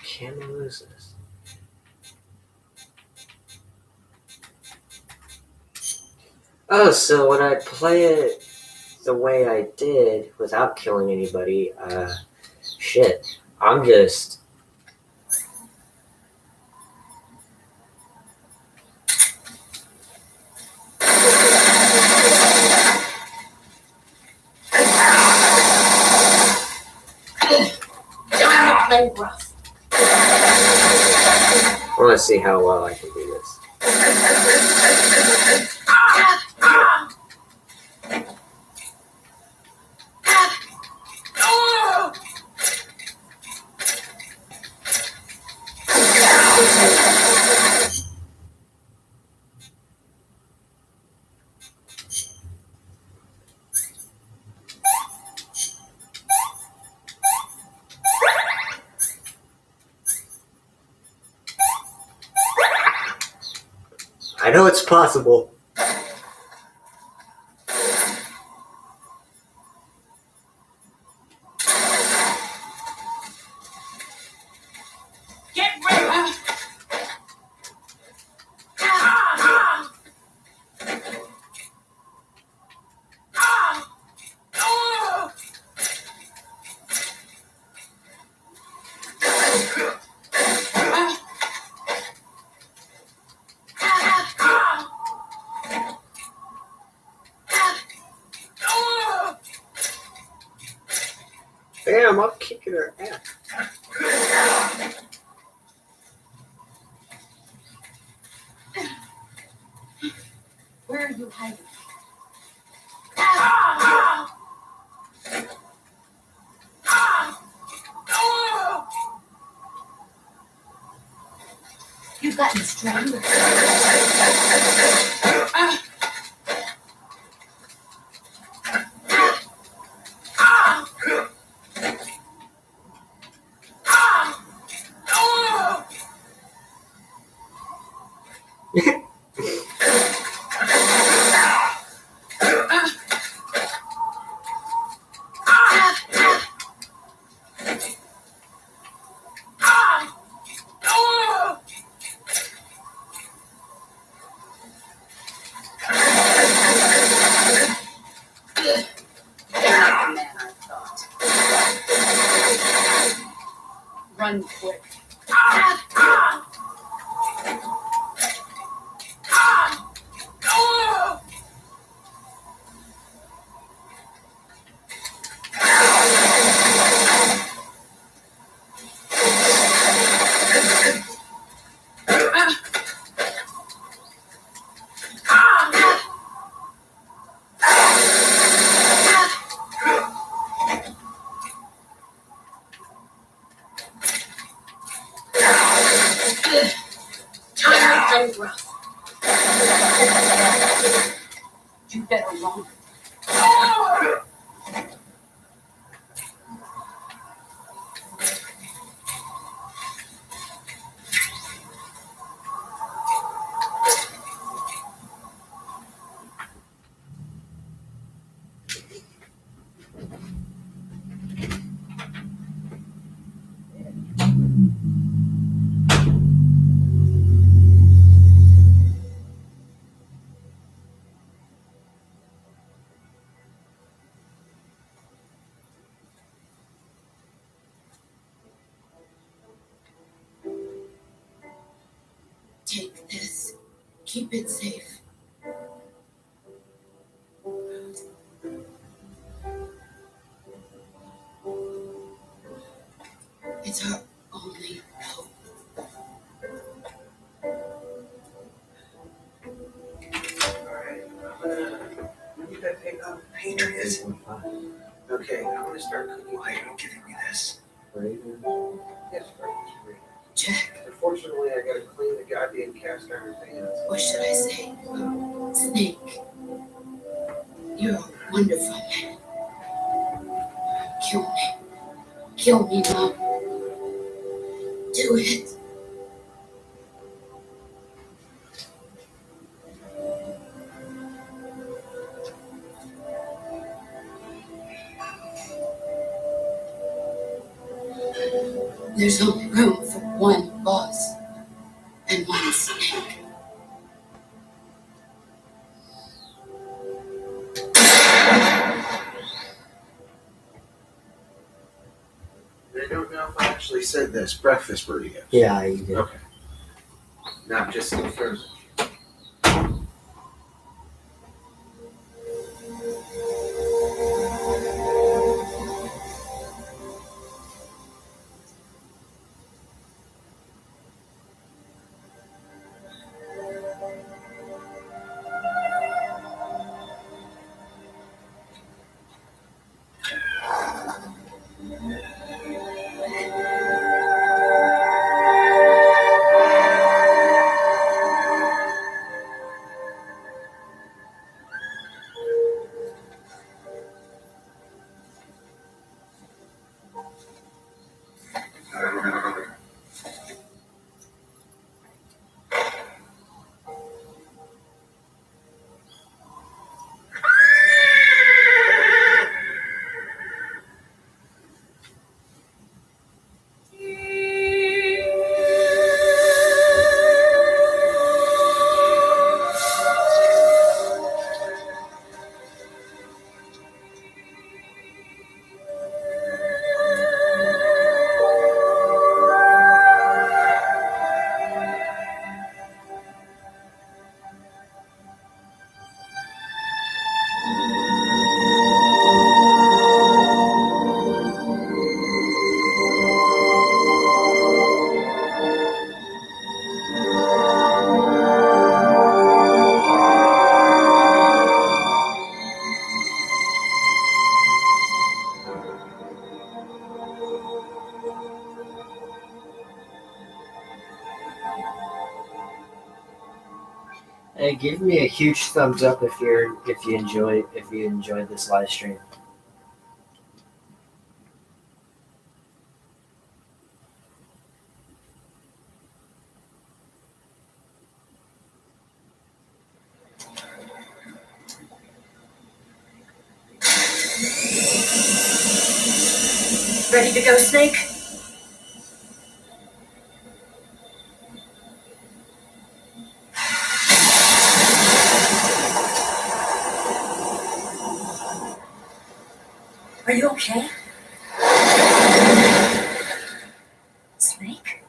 can I lose this? Oh, so when I play it the way I did without killing anybody, shit, I'm just... Time to play rough. I want to see how well I can do this. I know it's possible. Get ready. Damn, I'm kicking her ass. Where are you hiding? You've gotten stronger. Run quick. Time to play rough. You better run. Take this. Keep it safe. 5. Okay, I'm gonna start cooking. Why are you giving me this? Yes, breakfast for you. Jack, Unfortunately, I gotta clean the goddamn cast iron pans. or should I say, Snake, you're a wonderful man. Kill me. Kill me now. Do it. There's only room for one boss and one snake. I don't know if I actually said this. Breakfast burritos. Yeah, you did. Okay. Not just the frozen. Hey, give me a huge thumbs up if you enjoyed this live stream. Ready to go, Snake? Are you okay? Snake?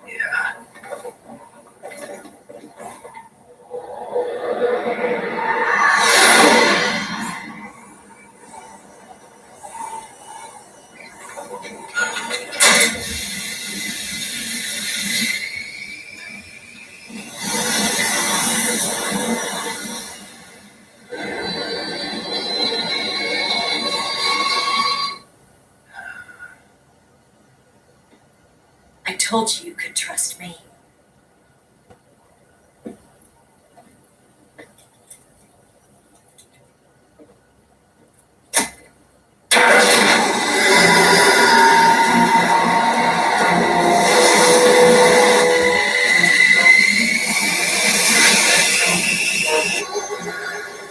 Yeah. I told you you could trust me.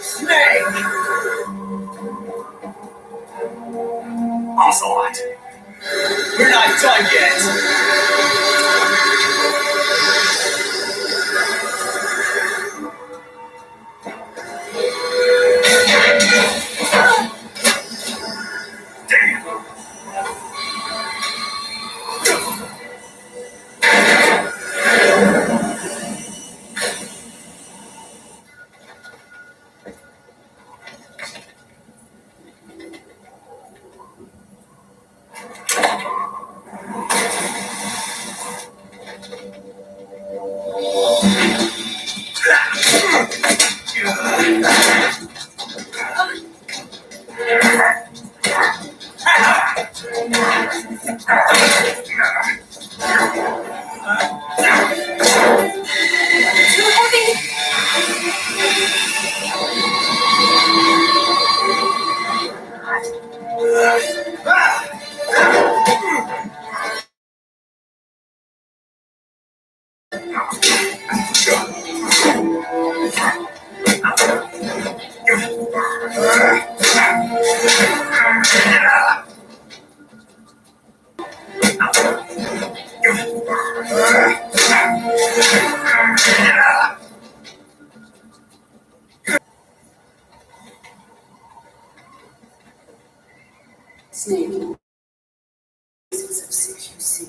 Snake! Ocelot! We're not done yet! Damn! Too heavy. Snake. Physics of CQC.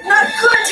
Not good.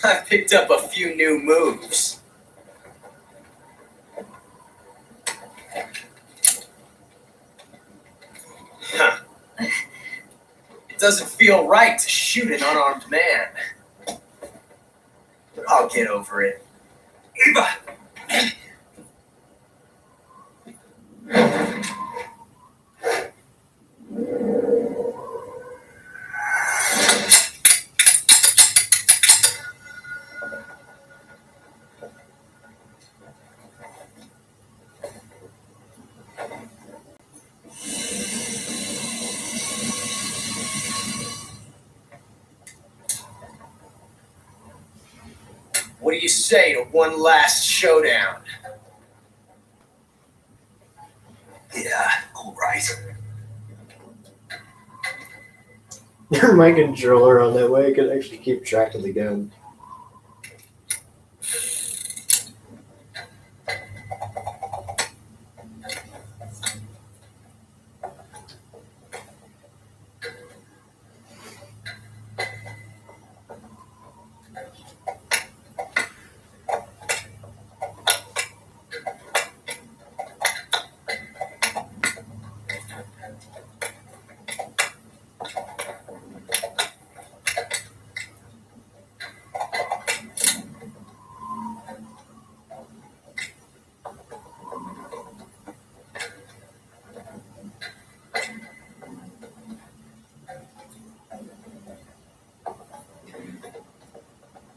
I picked up a few new moves. Huh. It doesn't feel right to shoot an unarmed man. But I'll get over it. Eva! What do you say to one last showdown? Yeah, all right. My controller on that way could actually keep track of the gun.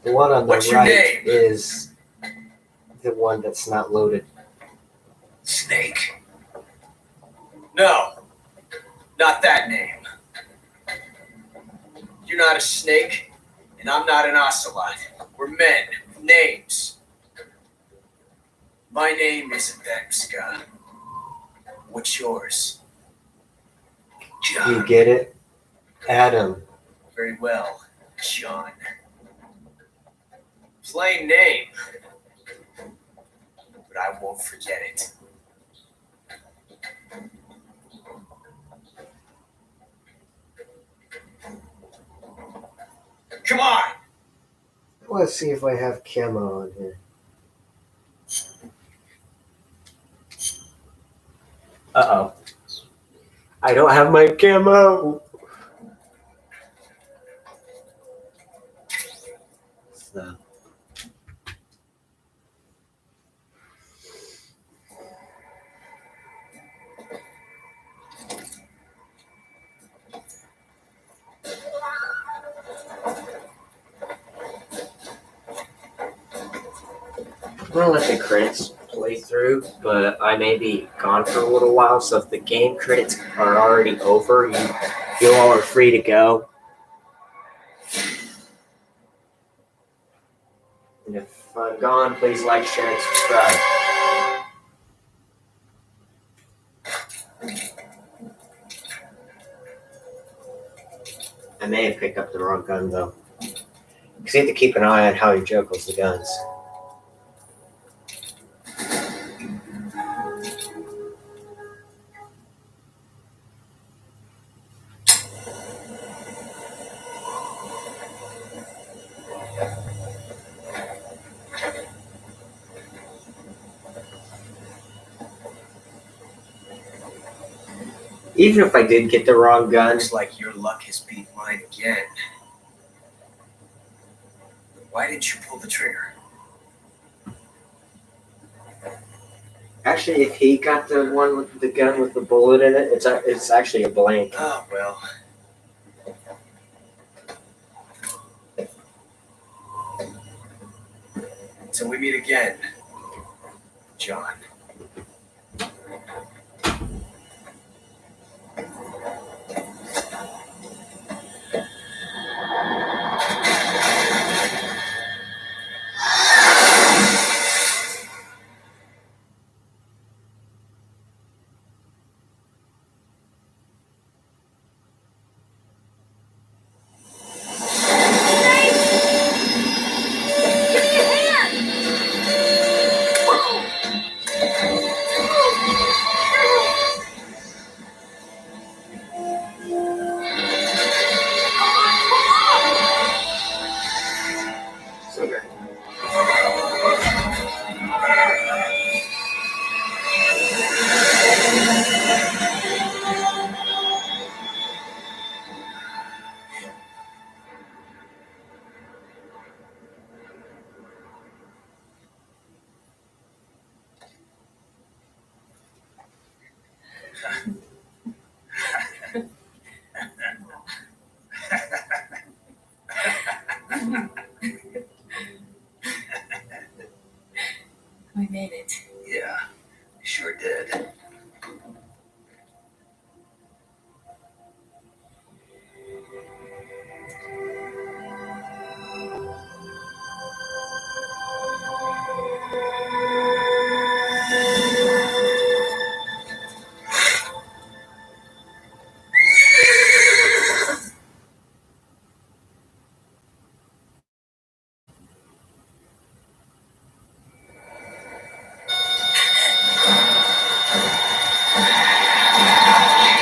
The one on the What's your right name? is the one that's not loaded. Snake. No, not that name. You're not a snake, and I'm not an ocelot. We're men with names. My name is Vexka. What's yours? John. You get it? Adam. Very well, John. Plain name, but I won't forget it. Come on! Let's see if I have camo on here. Uh-oh. I don't have my camo. So. I'm gonna let the credits play through, but I may be gone for a little while, so if the game credits are already over, you all are free to go. And if I'm gone, please like, share, and subscribe. I may have picked up the wrong gun, though. Because you have to keep an eye on how he juggles the guns. Even if I did get the wrong gun, Looks like your luck has beat mine again. Why didn't you pull the trigger? actually, if he got the one with the gun with the bullet in it, it's actually a blank. Oh, well. Till we meet again, John. We made it. Yeah, sure did.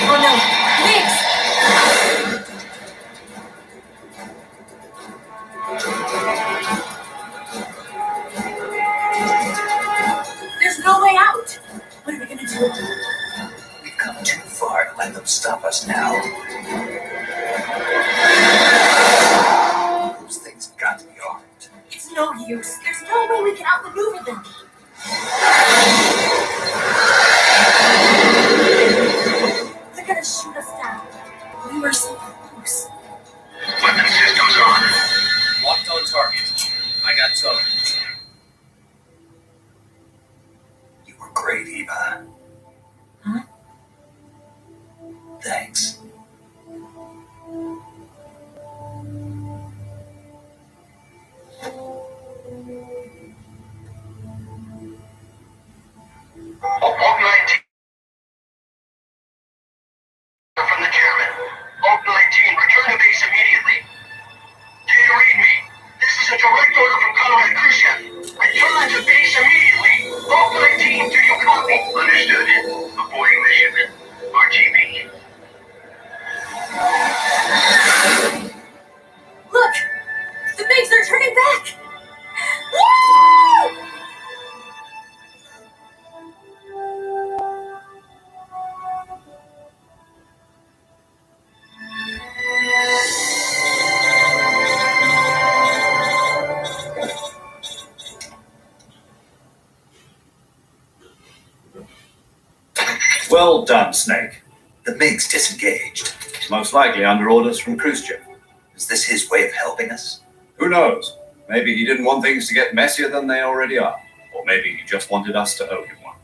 Oh no, Biggs! There's no way out. What are we gonna do? We've come too far to let them stop us now. Those things have got to be armed. It's no use. There's no way we can outmaneuver them. They're gonna shoot us down. We were so close. Weapon systems on. Locked on target. I got towed. You were great, Eva. Huh? Thanks. Oak 19 from the chairman. Oak 19, return to base immediately. Do you read me? This is a direct order from Conrad Khrushchev. Return to base immediately. Oak 19, do you copy? Understood. Aborting the shipment. RTB. Look! The Bigs are turning back! Woo! Well done, Snake. The MiG's disengaged. Most likely under orders from Khrushchev. Is this his way of helping us? Who knows? Maybe he didn't want things to get messier than they already are. Or maybe he just wanted us to owe him one.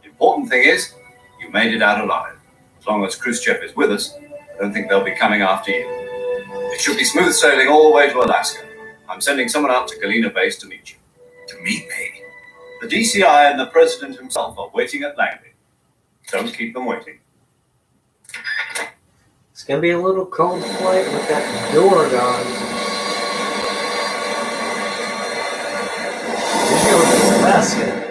The important thing is, you made it out alive. As long as Khrushchev is with us, I don't think they'll be coming after you. It should be smooth sailing all the way to Alaska. I'm sending someone out to Galena Base to meet you. To meet me? The DCI and the President himself are waiting at Langley. Don't keep them waiting. It's gonna be a little cold flight with that door gone. Usually it's the best.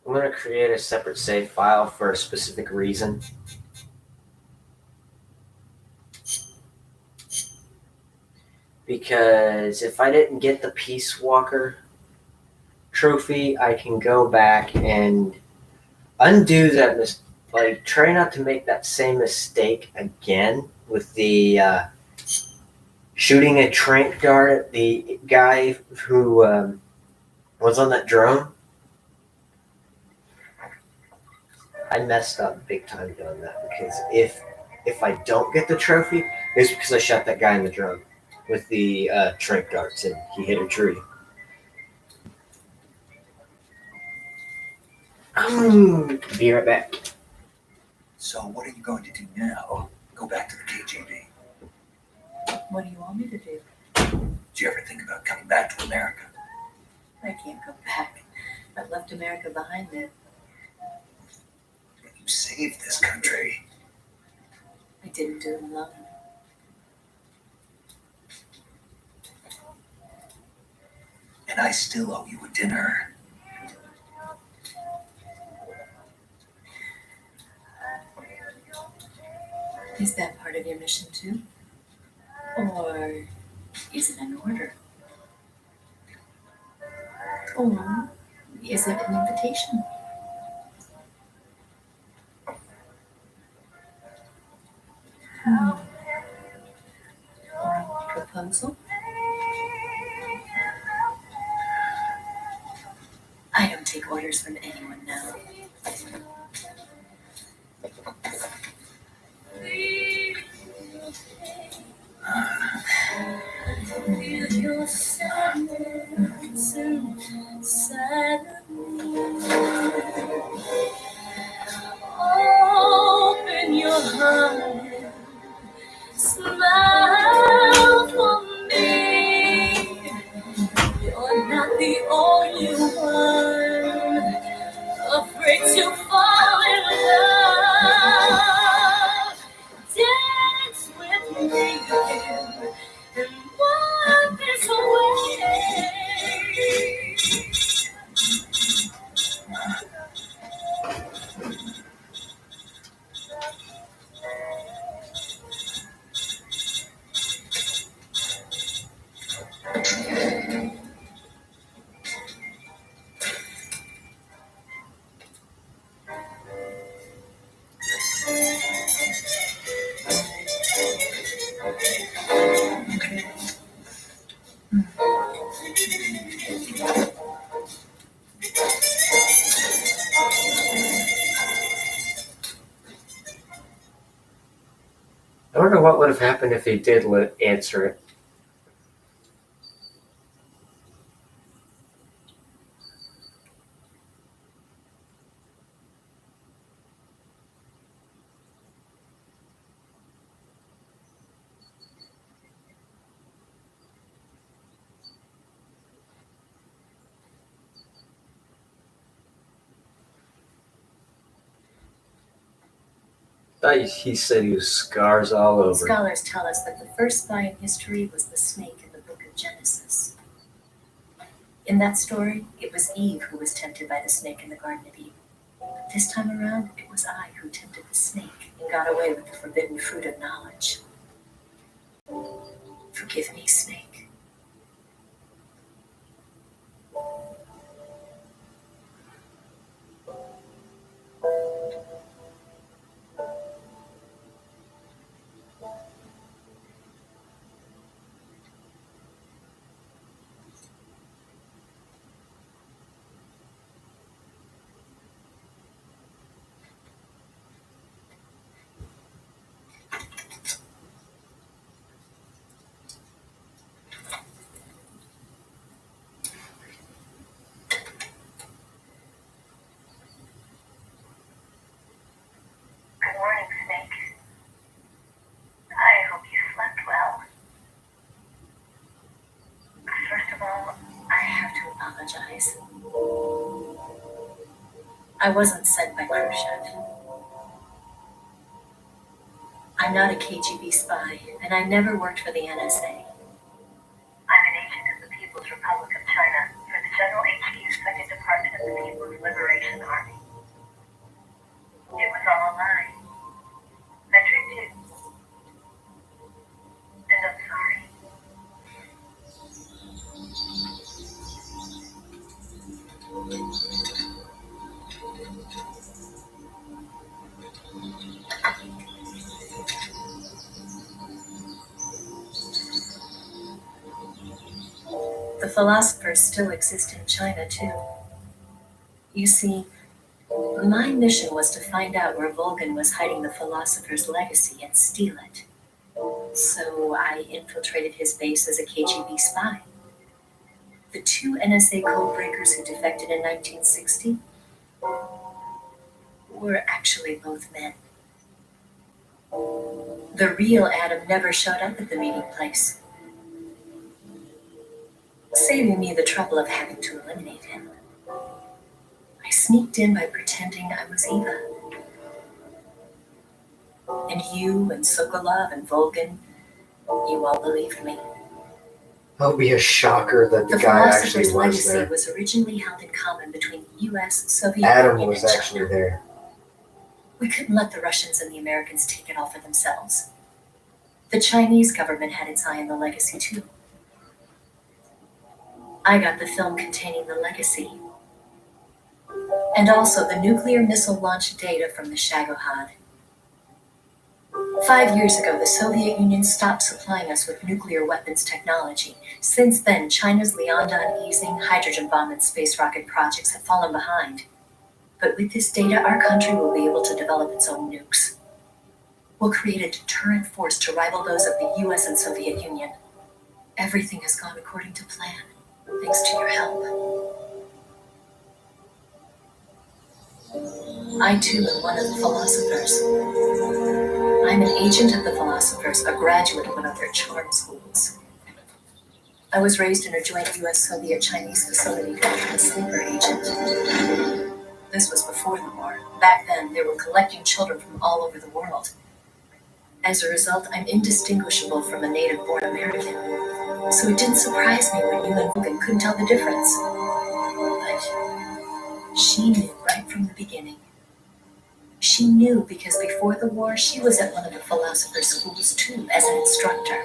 I'm going to create a separate save file for a specific reason. Because if I didn't get the Peace Walker trophy, I can go back and undo that like try not to make that same mistake again with the shooting a tranq dart at the guy who was on that drone. I messed up big time doing that because if I don't get the trophy, it's because I shot that guy in the drone with the tranq darts and he hit a tree. Be right back. So what are you going to do now? Go back to the KGB? What do you want me to do? Did you ever think about coming back to America? I can't go back. I've left America behind me. You saved this country. I didn't do it alone. And I still owe you a dinner. Is that part of your mission too? Or is it an order? Or is it an invitation? Or a proposal? I don't take orders from anyone now. Your sadness inside of me. Open your heart, smile for me. You're not the only one afraid to fall in love. Dance with me and walk this away. I wonder what would have happened if he did answer it. He said he was scars all over. Scholars tell us that the first spy in history was the snake in the book of Genesis. In that story, it was Eve who was tempted by the snake in the Garden of Eden. But this time around, it was I who tempted the snake and got away with the forbidden fruit of knowledge. Forgive me, snake. of all, I have to apologize. I wasn't sent by Khrushchev. I'm not a KGB spy, and I never worked for the NSA. I'm an agent of the People's Republic of China for the General HQ's Second Department of the People's Liberation Army. It was all a lie. I tricked you. And I'm sorry. The philosophers still exist in China, too. You see, my mission was to find out where Volgan was hiding the philosopher's legacy and steal it. So I infiltrated his base as a KGB spy. The two NSA codebreakers who defected in 1960 were actually both men. The real Adam never showed up at the meeting place, saving me the trouble of having to eliminate him. I sneaked in by pretending I was Eva. And you and Sokolov and Volgan, you all believed me. That'll be a shocker that the The guy actually philosopher's was legacy there. was originally held in common between the US, Soviet Adam Union, was and actually China. there. We couldn't let the Russians and the Americans take it all for themselves. The Chinese government had its eye on the legacy too. I got the film containing the legacy, and also the nuclear missile launch data from the Shagohod. 5 years ago, the Soviet Union stopped supplying us with nuclear weapons technology. Since then, China's Liaodong easing, hydrogen bomb, and space rocket projects have fallen behind. But with this data, our country will be able to develop its own nukes. We'll create a deterrent force to rival those of the US and Soviet Union. Everything has gone according to plan, thanks to your help. I too am one of the philosophers. I'm an agent of the philosophers, a graduate of one of their charm schools. I was raised in a joint US-Soviet-Chinese facility called the Sleeper Agent. This was before the war. Back then, they were collecting children from all over the world. As a result, I'm indistinguishable from a native-born American. So it didn't surprise me when you and Logan couldn't tell the difference. But she knew right from the beginning. She knew because before the war, she was at one of the philosopher's schools too, as an instructor.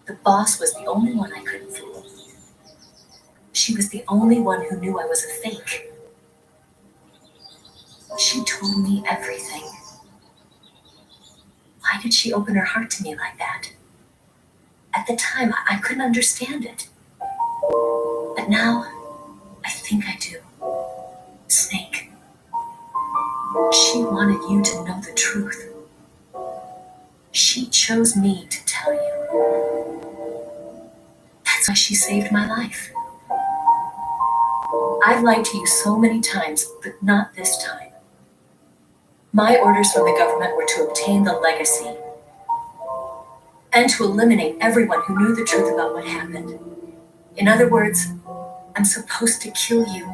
The boss was the only one I couldn't fool. She was the only one who knew I was a fake. She told me everything. Why did she open her heart to me like that? At the time, I couldn't understand it. But now, I think I do. Snake. She wanted you to know the truth. She chose me to tell you. That's why she saved my life. I've lied to you so many times, but not this time. My orders from the government were to obtain the legacy and to eliminate everyone who knew the truth about what happened. In other words, I'm supposed to kill you.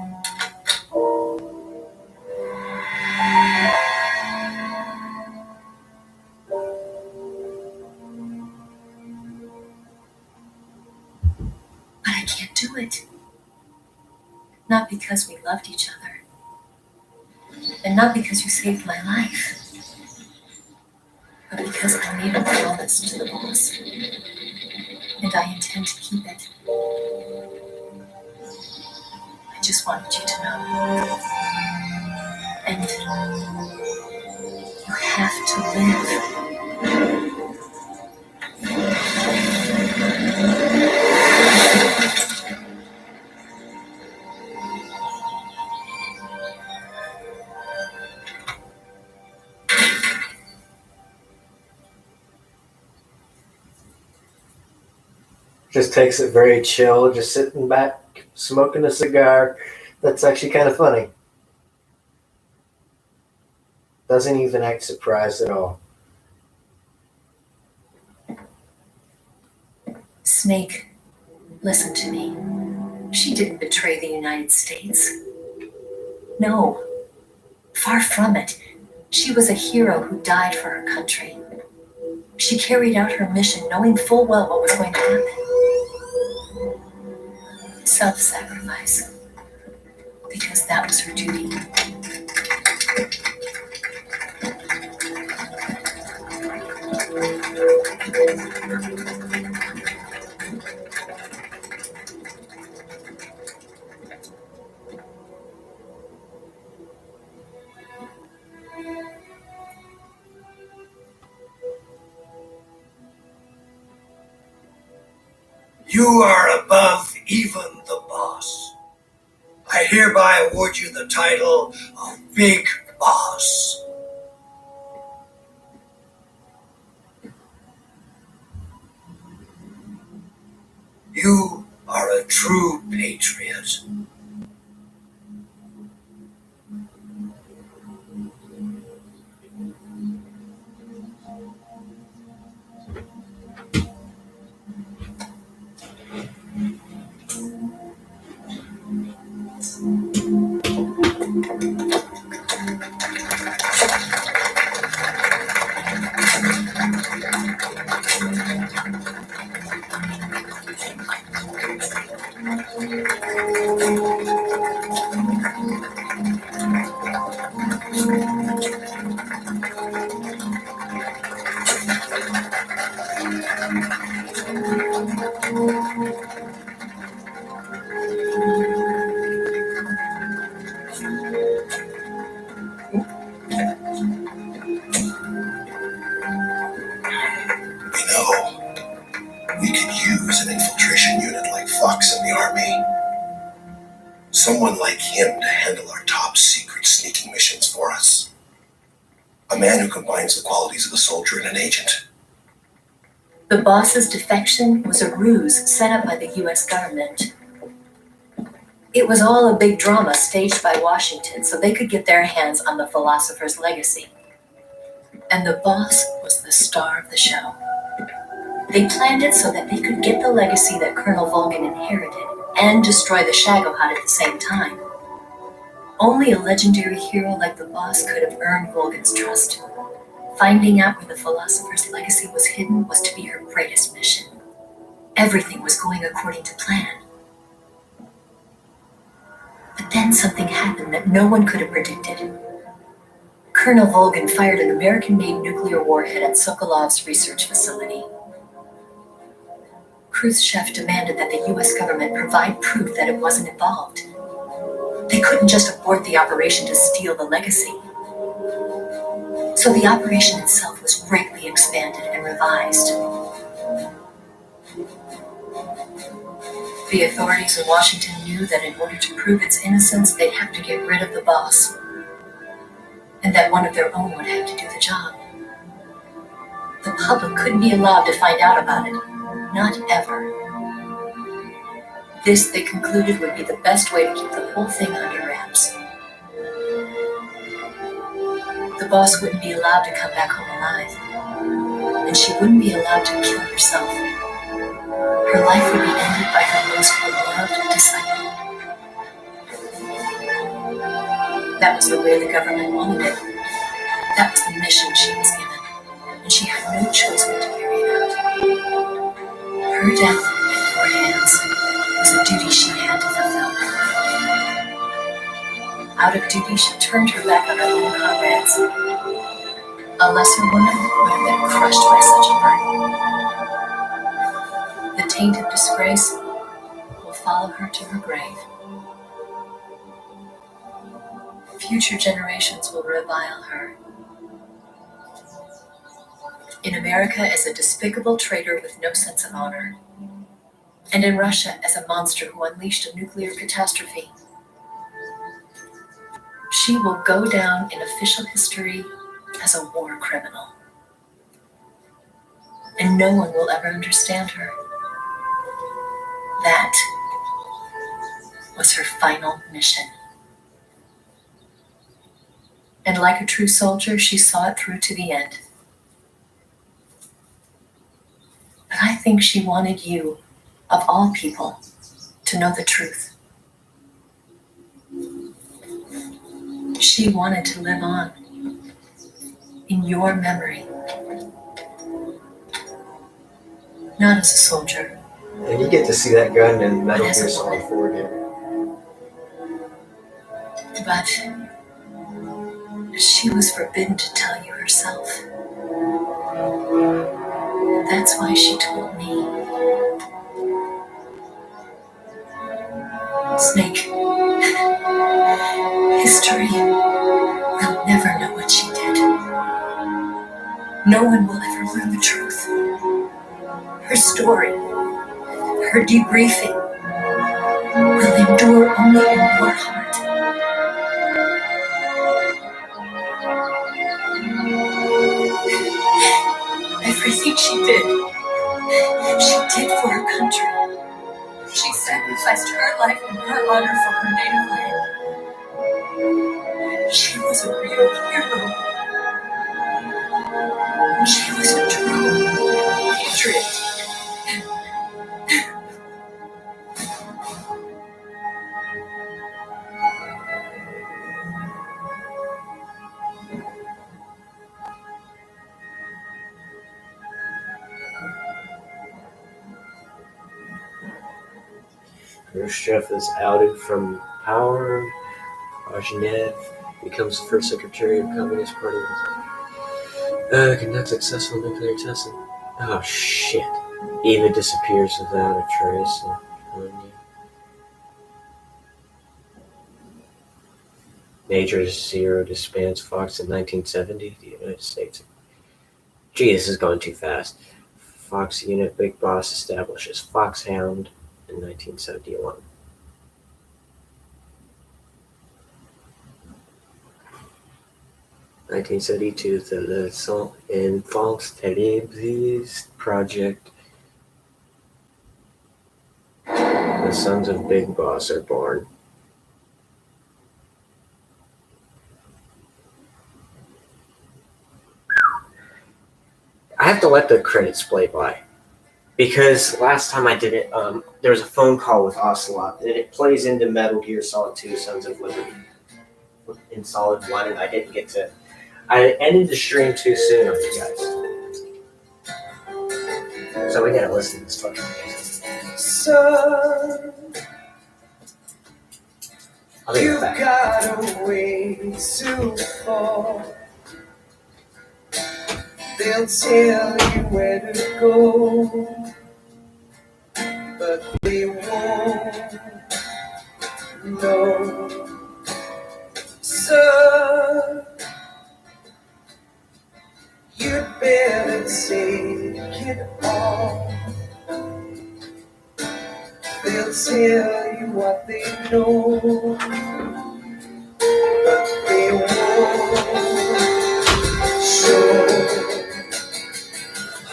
But I can't do it. Not because we loved each other. And not because you saved my life. But because I made a promise to the boss. And I intend to keep it. I just wanted you to know. And you have to live. Just takes it very chill, just sitting back, smoking a cigar. That's actually kind of funny. Doesn't even act surprised at all. Snake, Listen to me. She didn't betray the United States. No, far from it. She was a hero who died for her country. She carried out her mission knowing full well what was going to happen. Self-sacrifice. Because that was her duty. You are above even the boss. I hereby award you the title of Big Boss. You are a true patriot. You know, we could use an infiltration unit like Fox in the Army. Someone like him to handle our top secret sneaking missions for us. A man who combines the qualities of a soldier and an agent. The boss's defection was a ruse set up by the US government. It was all a big drama staged by Washington so they could get their hands on the philosopher's legacy. And the boss was the star of the show. They planned it so that they could get the legacy that Colonel Volgin inherited and destroy the Shagohod at the same time. Only a legendary hero like the boss could have earned Volgin's trust. Finding out where the philosopher's legacy was hidden was to be her greatest mission. Everything was going according to plan. But then something happened that no one could have predicted. Colonel Volgin fired an American-made nuclear warhead at Sokolov's research facility. Khrushchev demanded that the US government provide proof that it wasn't involved. They couldn't just abort the operation to steal the legacy. So the operation itself was greatly expanded and revised. The authorities in Washington knew that in order to prove its innocence, they'd have to get rid of the boss, and that one of their own would have to do the job. The public couldn't be allowed to find out about it, not ever. This, they concluded, would be the best way to keep the whole thing under wraps. The boss wouldn't be allowed to come back home alive, and she wouldn't be allowed to kill herself. Her life would be ended by her most beloved disciple. That was the way the government wanted it. That was the mission she was given, and she had no choice but to carry it out. Her death at your hands was a duty she had to fulfill. Out of duty, she turned her back on her own comrades. A lesser woman would have been crushed by such a burden. The taint of disgrace will follow her to her grave. Future generations will revile her. In America as a despicable traitor with no sense of honor. And in Russia as a monster who unleashed a nuclear catastrophe. She will go down in official history as a war criminal. And no one will ever understand her. That was her final mission. And like a true soldier, she saw it through to the end. But I think she wanted you, of all people, to know the truth. She wanted to live on in your memory, not as a soldier. And you get to see that gun in Metal Gear Solid 4 again. But she was forbidden to tell you herself. That's why she told me. Snake, history will never know what she did. No one will ever learn the truth. Her story, her debriefing, will endure only in your heart. Everything she did for her country. She sacrificed her life and her honor for her native land. She was a real hero. She was a true patriot. Khrushchev is outed from power. Brezhnev becomes the first secretary of the Communist Party. Conducts successful nuclear testing. Oh shit. Eva disappears without a trace. Major Zero disbands Fox in 1970. The United States. Gee, this is going too fast. Fox unit Big Boss establishes Foxhound in 1971. In 1972, the Leçon Enfants Terribles project. The sons of Big Boss are born. I have to let the credits play by. Because last time I did it, there was a phone call with Ocelot, and it plays into Metal Gear Solid 2, Sons of Liberty. In Solid 1, and I didn't get to... I ended the stream too soon on you guys. So we gotta listen to this fucking music. Son, I'll be you right back. got a way to fall. They'll tell you where to go, but they won't know. Son, you'd better take it all. They'll tell you what they know, but they won't show.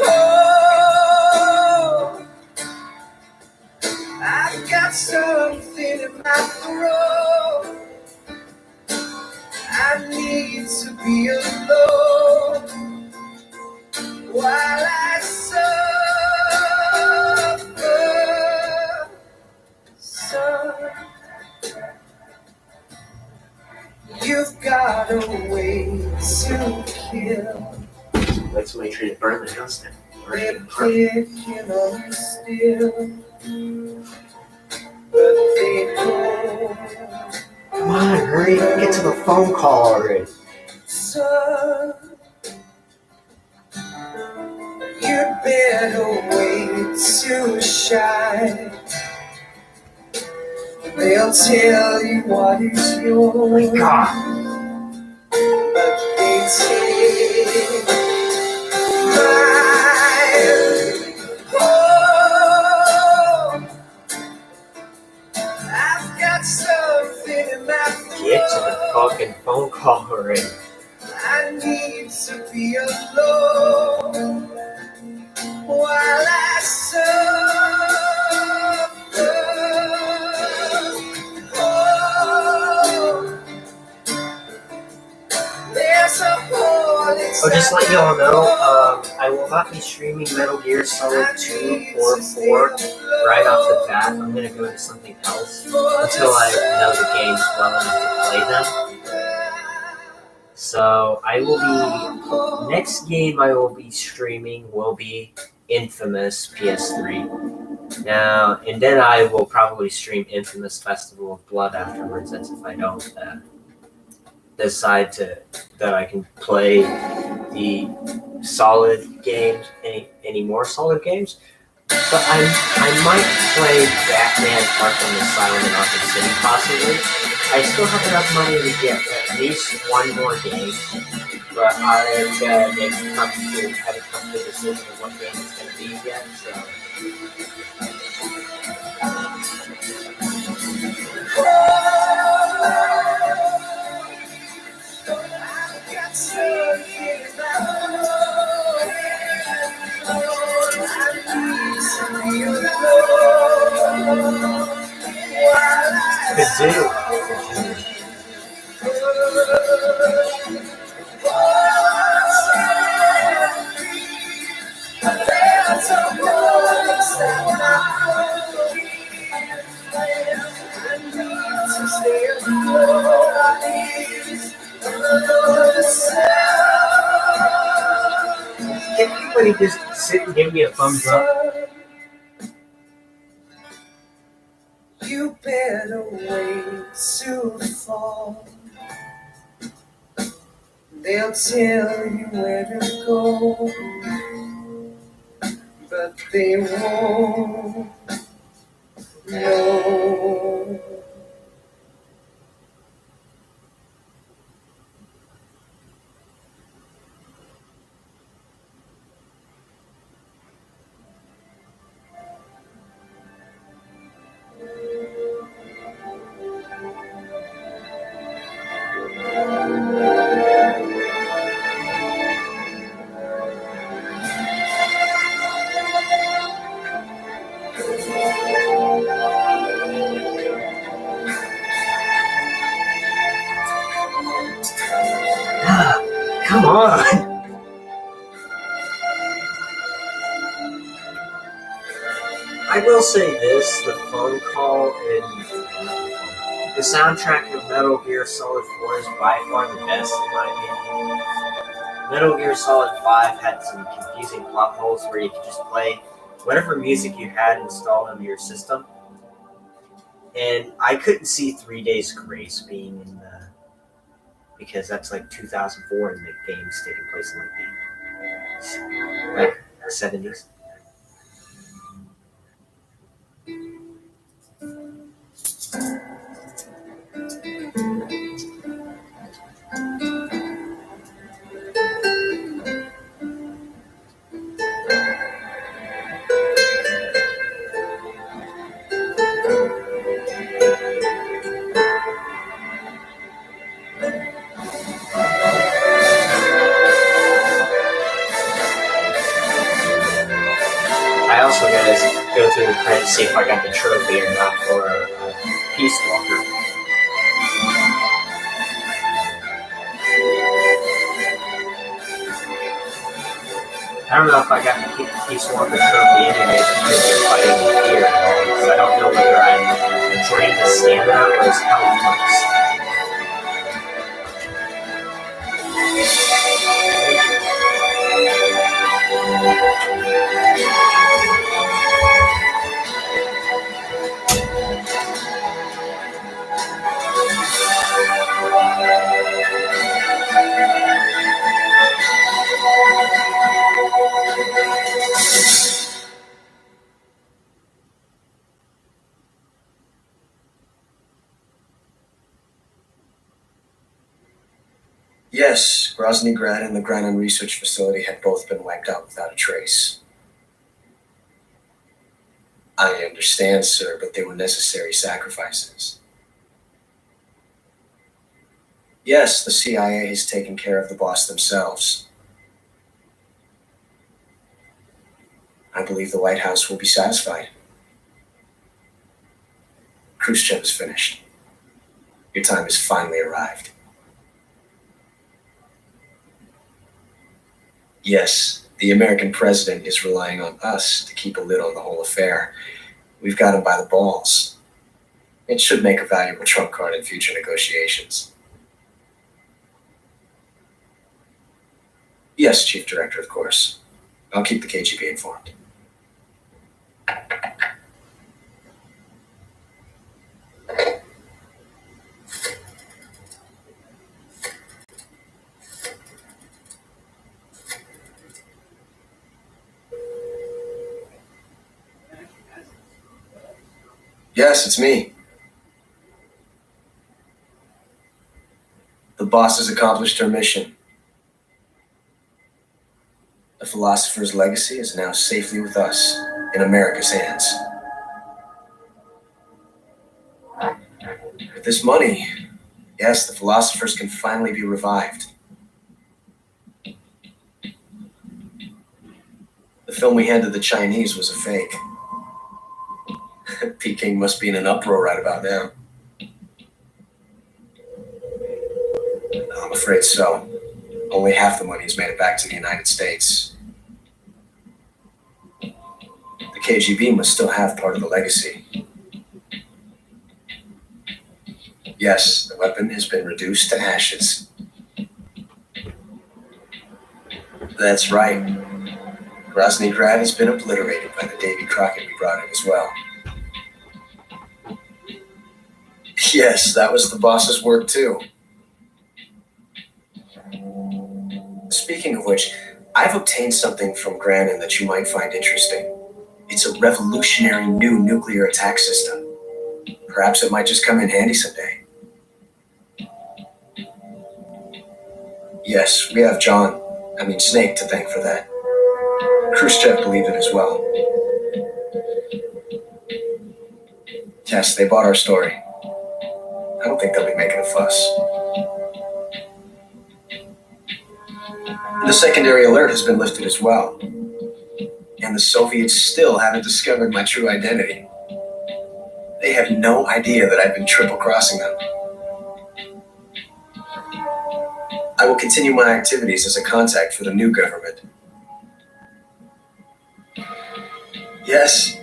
Oh, I've got something in my throat. I need to be alone while I suffer. Son, you've got a way to kill. Like somebody trying to burn the house down. They're picking on you still, but they don't. Come on, hurry, get to the phone call already. Son, you better wait to shine. They'll tell you what is yours, God. but they take mine. Oh, I've got something in my Get to the fucking phone call already. I need to be alone while I suffer. Oh, there's a hole inside. Oh, just let y'all know, I I will not be streaming Metal Gear Solid 2 or 4 right off the bat. I'm going to go to something else until I know the games well enough to play them. So I will be, next game I will be streaming will be Infamous PS3. Now, and then I will probably stream Infamous Festival of Blood afterwards. That's if I don't decide that I can play the solid games, any more solid games. But I might play Batman Arkham Asylum and Arkham City possibly. I still have enough money to get at least one more game, but haven't come to a decision of what game it's going to be yet. So. Could do. Can anybody just sit and give me a thumbs up? You better wait to fall. They'll tell you where to go, but they won't know. Come on! I will say this, the phone call and the soundtrack of Metal Gear Solid 4 is by far the best in my opinion. Metal Gear Solid 5 had some confusing plot holes where you could just play whatever music you had installed on your system. And I couldn't see 3 Days Grace being in the, because that's like 2004 and the game's taking place in like the 70s. I also gotta go through the credits, see if I got the trophy or not for Peace Walker. I don't know if I got the Peace Walker trophy anyways because they're fighting me here, so I don't know whether I'm drained his stamina or his health points. Yes, Grozny Grad and the Granon Research Facility had both been wiped out without a trace. I understand, sir, but they were necessary sacrifices. Yes, the CIA has taken care of the boss themselves. I believe the White House will be satisfied. Khrushchev is finished. Your time has finally arrived. Yes, The American president is relying on us to keep a lid on the whole affair. We've got him by the balls. It should make a valuable trump card in future negotiations. Yes, Chief Director, of course. I'll keep the KGB informed. Yes, it's me. The boss has accomplished her mission. The philosopher's legacy is now safely with us, in America's hands. With this money, yes, the philosophers can finally be revived. The film we handed the Chinese was a fake. Peking must be in an uproar right about now. I'm afraid so. Only half the money has made it back to the United States. The KGB must still have part of the legacy. Yes, the weapon has been reduced to ashes. That's right. Grozny Grad has been obliterated by the Davy Crockett we brought in as well. Yes, that was the boss's work too. Speaking of which, I've obtained something from Granin that you might find interesting. It's a revolutionary new nuclear attack system. Perhaps it might just come in handy someday. Yes, we have Snake to thank for that. Khrushchev believed it as well. Yes, they bought our story. I don't think they'll be making a fuss. The secondary alert has been lifted as well. And the Soviets still haven't discovered my true identity. They have no idea that I've been triple-crossing them. I will continue my activities as a contact for the new government. Yes,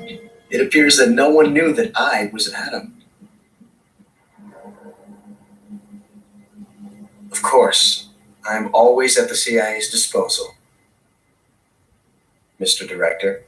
it appears that no one knew that I was Adam. Of course, I am always at the CIA's disposal, Mr. Director.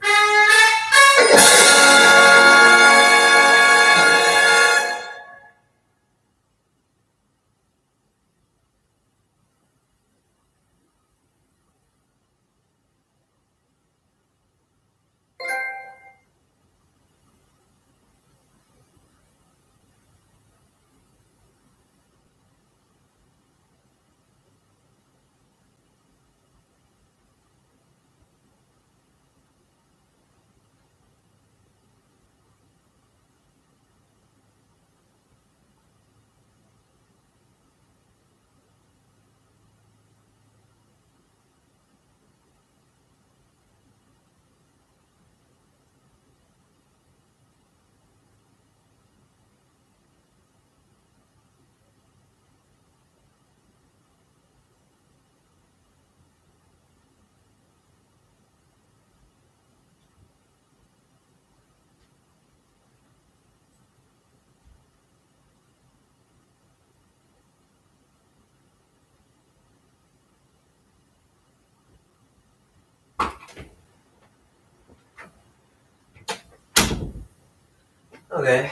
Okay.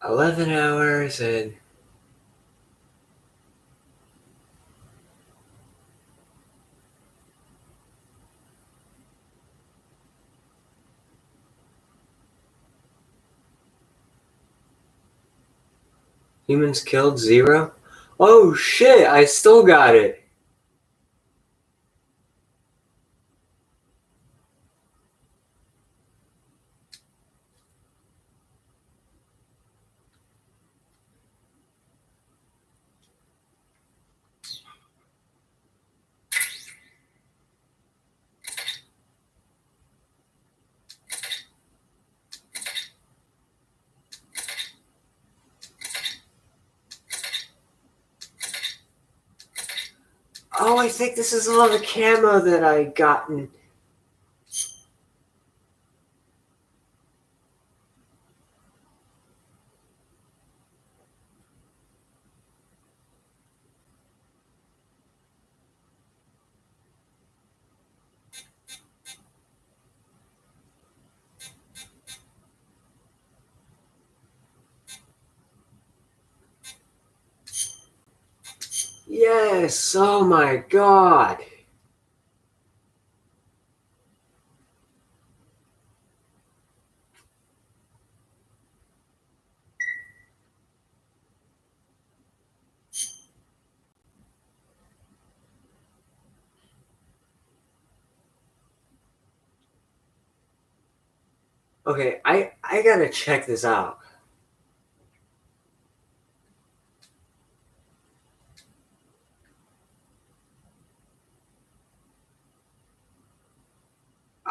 11 hours and humans killed 0? Oh shit, I still got it. Oh, I think this is all the camo that I gotten. Yes, oh my god. Okay, I gotta check this out.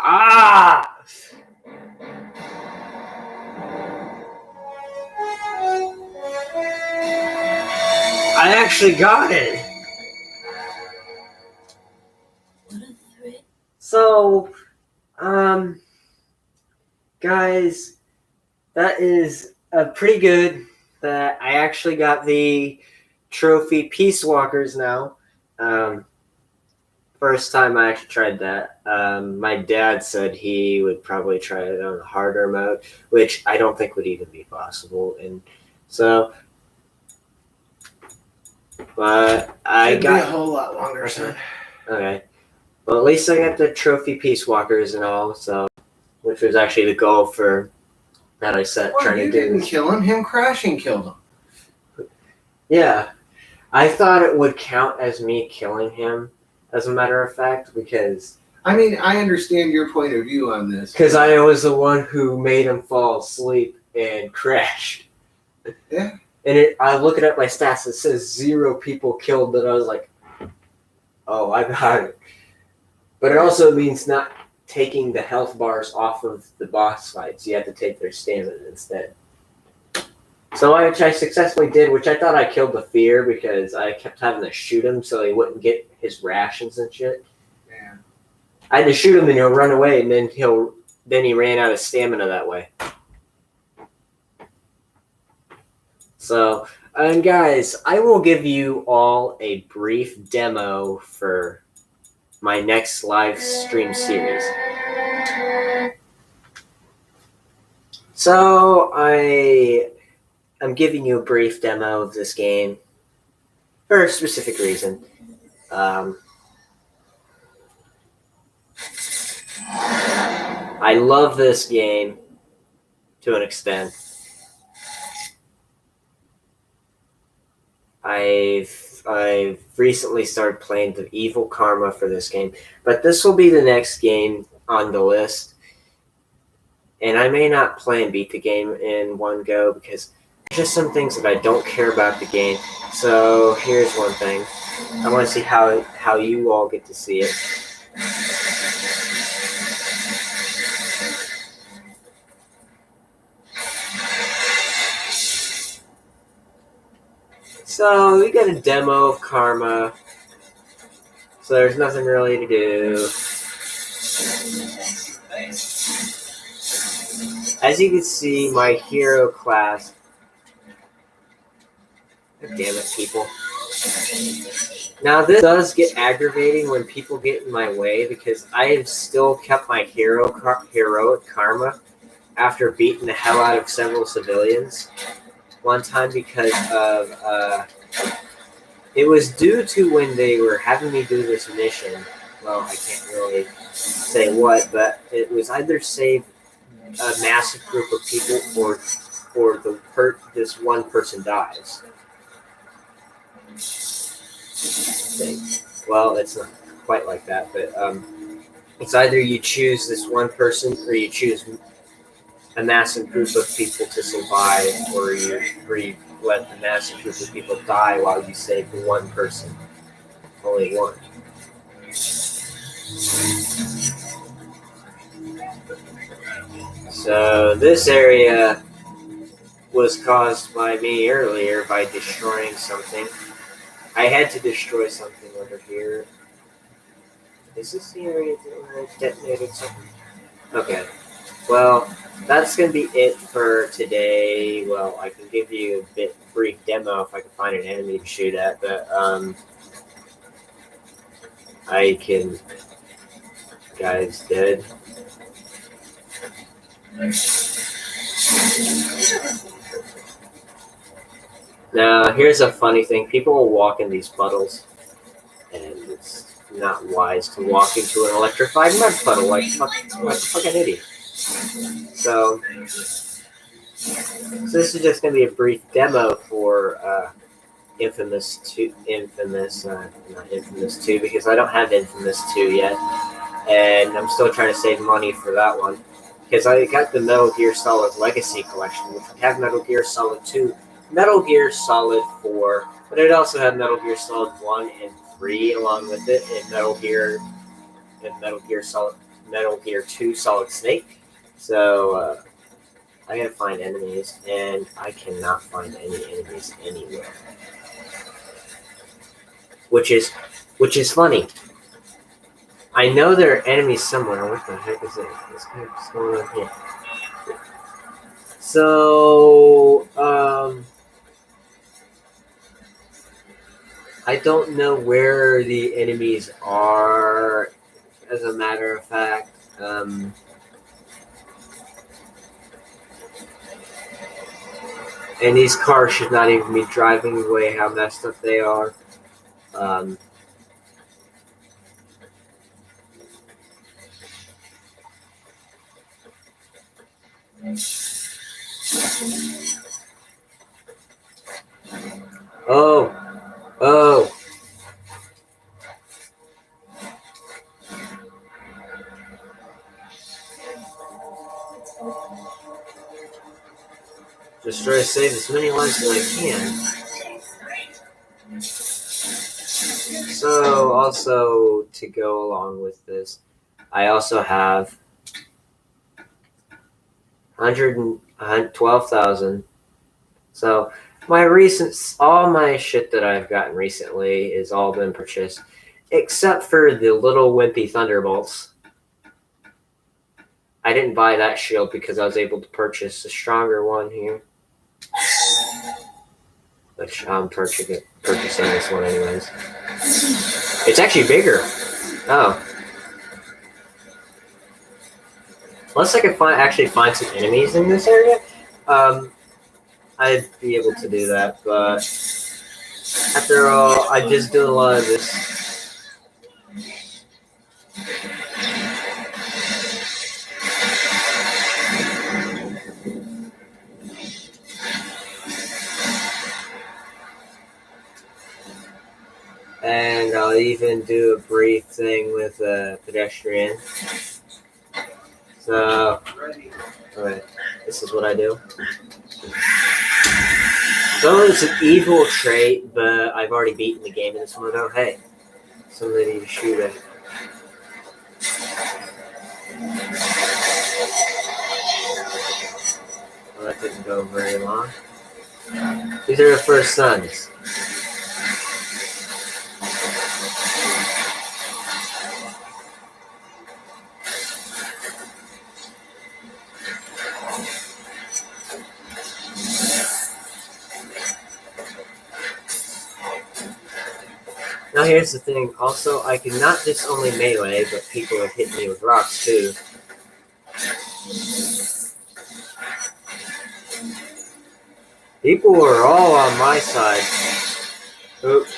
Ah! I actually got it. What a threat. So, guys, that is pretty good. That I actually got the trophy Peace Walkers now. First time I actually tried that. My dad said he would probably try it on harder mode, which I don't think would even be possible. And so, but I It'd be got a whole lot longer, son. okay. Well, at least I got the trophy Peace Walkers and all. So, which was actually the goal for that I set Well, trying you to do. didn't kill him. Him crashing killed him. Yeah, I thought it would count as me killing him. As a matter of fact, because I mean, I understand your point of view on this. I was the one who made him fall asleep and crashed. Yeah. And I looking at my stats, it says 0 people killed. But I was like, oh, I got it. But it also means not taking the health bars off of the boss fights. You have to take their stamina instead. So which I successfully did, which I thought I killed the fear because I kept having to shoot him so he wouldn't get his rations and shit. Yeah. I had to shoot him and he'll run away, and then he ran out of stamina that way. So, and guys, I will give you all a brief demo for my next live stream series. So I'm giving you a brief demo of this game for a specific reason. I love this game to an extent. I've recently started playing the Evil Karma for this game, but this will be the next game on the list. And I may not play and beat the game in one go because there's just some things that I don't care about the game. So here's one thing. I want to see how you all get to see it. So we got a demo of Karma. So there's nothing really to do. As you can see, my hero class. God damn it, people. Now this does get aggravating when people get in my way because I have still kept my heroic karma after beating the hell out of several civilians. One time because of it was due to when they were having me do this mission. Well, I can't really say what, but it was either save a massive group of people or this one person dies. Well, it's not quite like that, but it's either you choose this one person or you choose a massive group of people to survive, or you let the massive group of people die while you save the one person. Only one. So this area was caused by me earlier by destroying something. I had to destroy something over here. Is this the area that I detonated something? Okay. Well, that's going to be it for today. Well, I can give you a brief demo if I can find an enemy to shoot at, but I can. Guy's dead. Now, here's a funny thing. People will walk in these puddles, and it's not wise to walk into an electrified mud puddle like a fucking idiot. So this is just going to be a brief demo for Infamous 2, not Infamous 2, because I don't have Infamous 2 yet, and I'm still trying to save money for that one, because I got the Metal Gear Solid Legacy Collection, which would have Metal Gear Solid 2, Metal Gear Solid 4, but it also had Metal Gear Solid 1 and 3 along with it, and Metal Gear 2 Solid Snake. So I gotta find enemies, and I cannot find any enemies anywhere. Which is funny. I know there are enemies somewhere. What the heck is it? What's going on here? So, I don't know where the enemies are, as a matter of fact. And these cars should not even be driving the way how messed up they are. Oh. Just try to save as many lives as I can. So, also, to go along with this, I also have 112,000. So, all my shit that I've gotten recently is all been purchased, except for the little wimpy Thunderbolts. I didn't buy that shield because I was able to purchase a stronger one here. Which I'm purchasing this one anyways. It's actually bigger. Oh. Unless I can actually find some enemies in this area, I'd be able to do that. But after all, I just do a lot of this. And I'll even do a brief thing with a pedestrian. So, alright, this is what I do. So it's an evil trait, but I've already beaten the game in this one. Oh, hey, somebody to shoot at. Well, that didn't go very long. These are the first sons. Now here's the thing, also I can not just only melee, but people have hit me with rocks too. People are all on my side. Oops.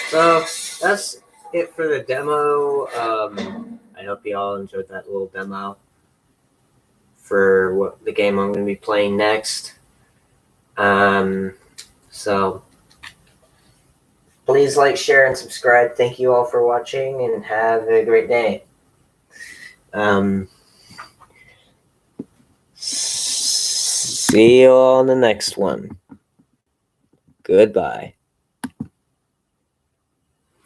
So that's it for the demo. I hope you all enjoyed that little demo for what the game I'm going to be playing next. So please like, share, and subscribe. Thank you all for watching, and have a great day. See you all on the next one. Goodbye.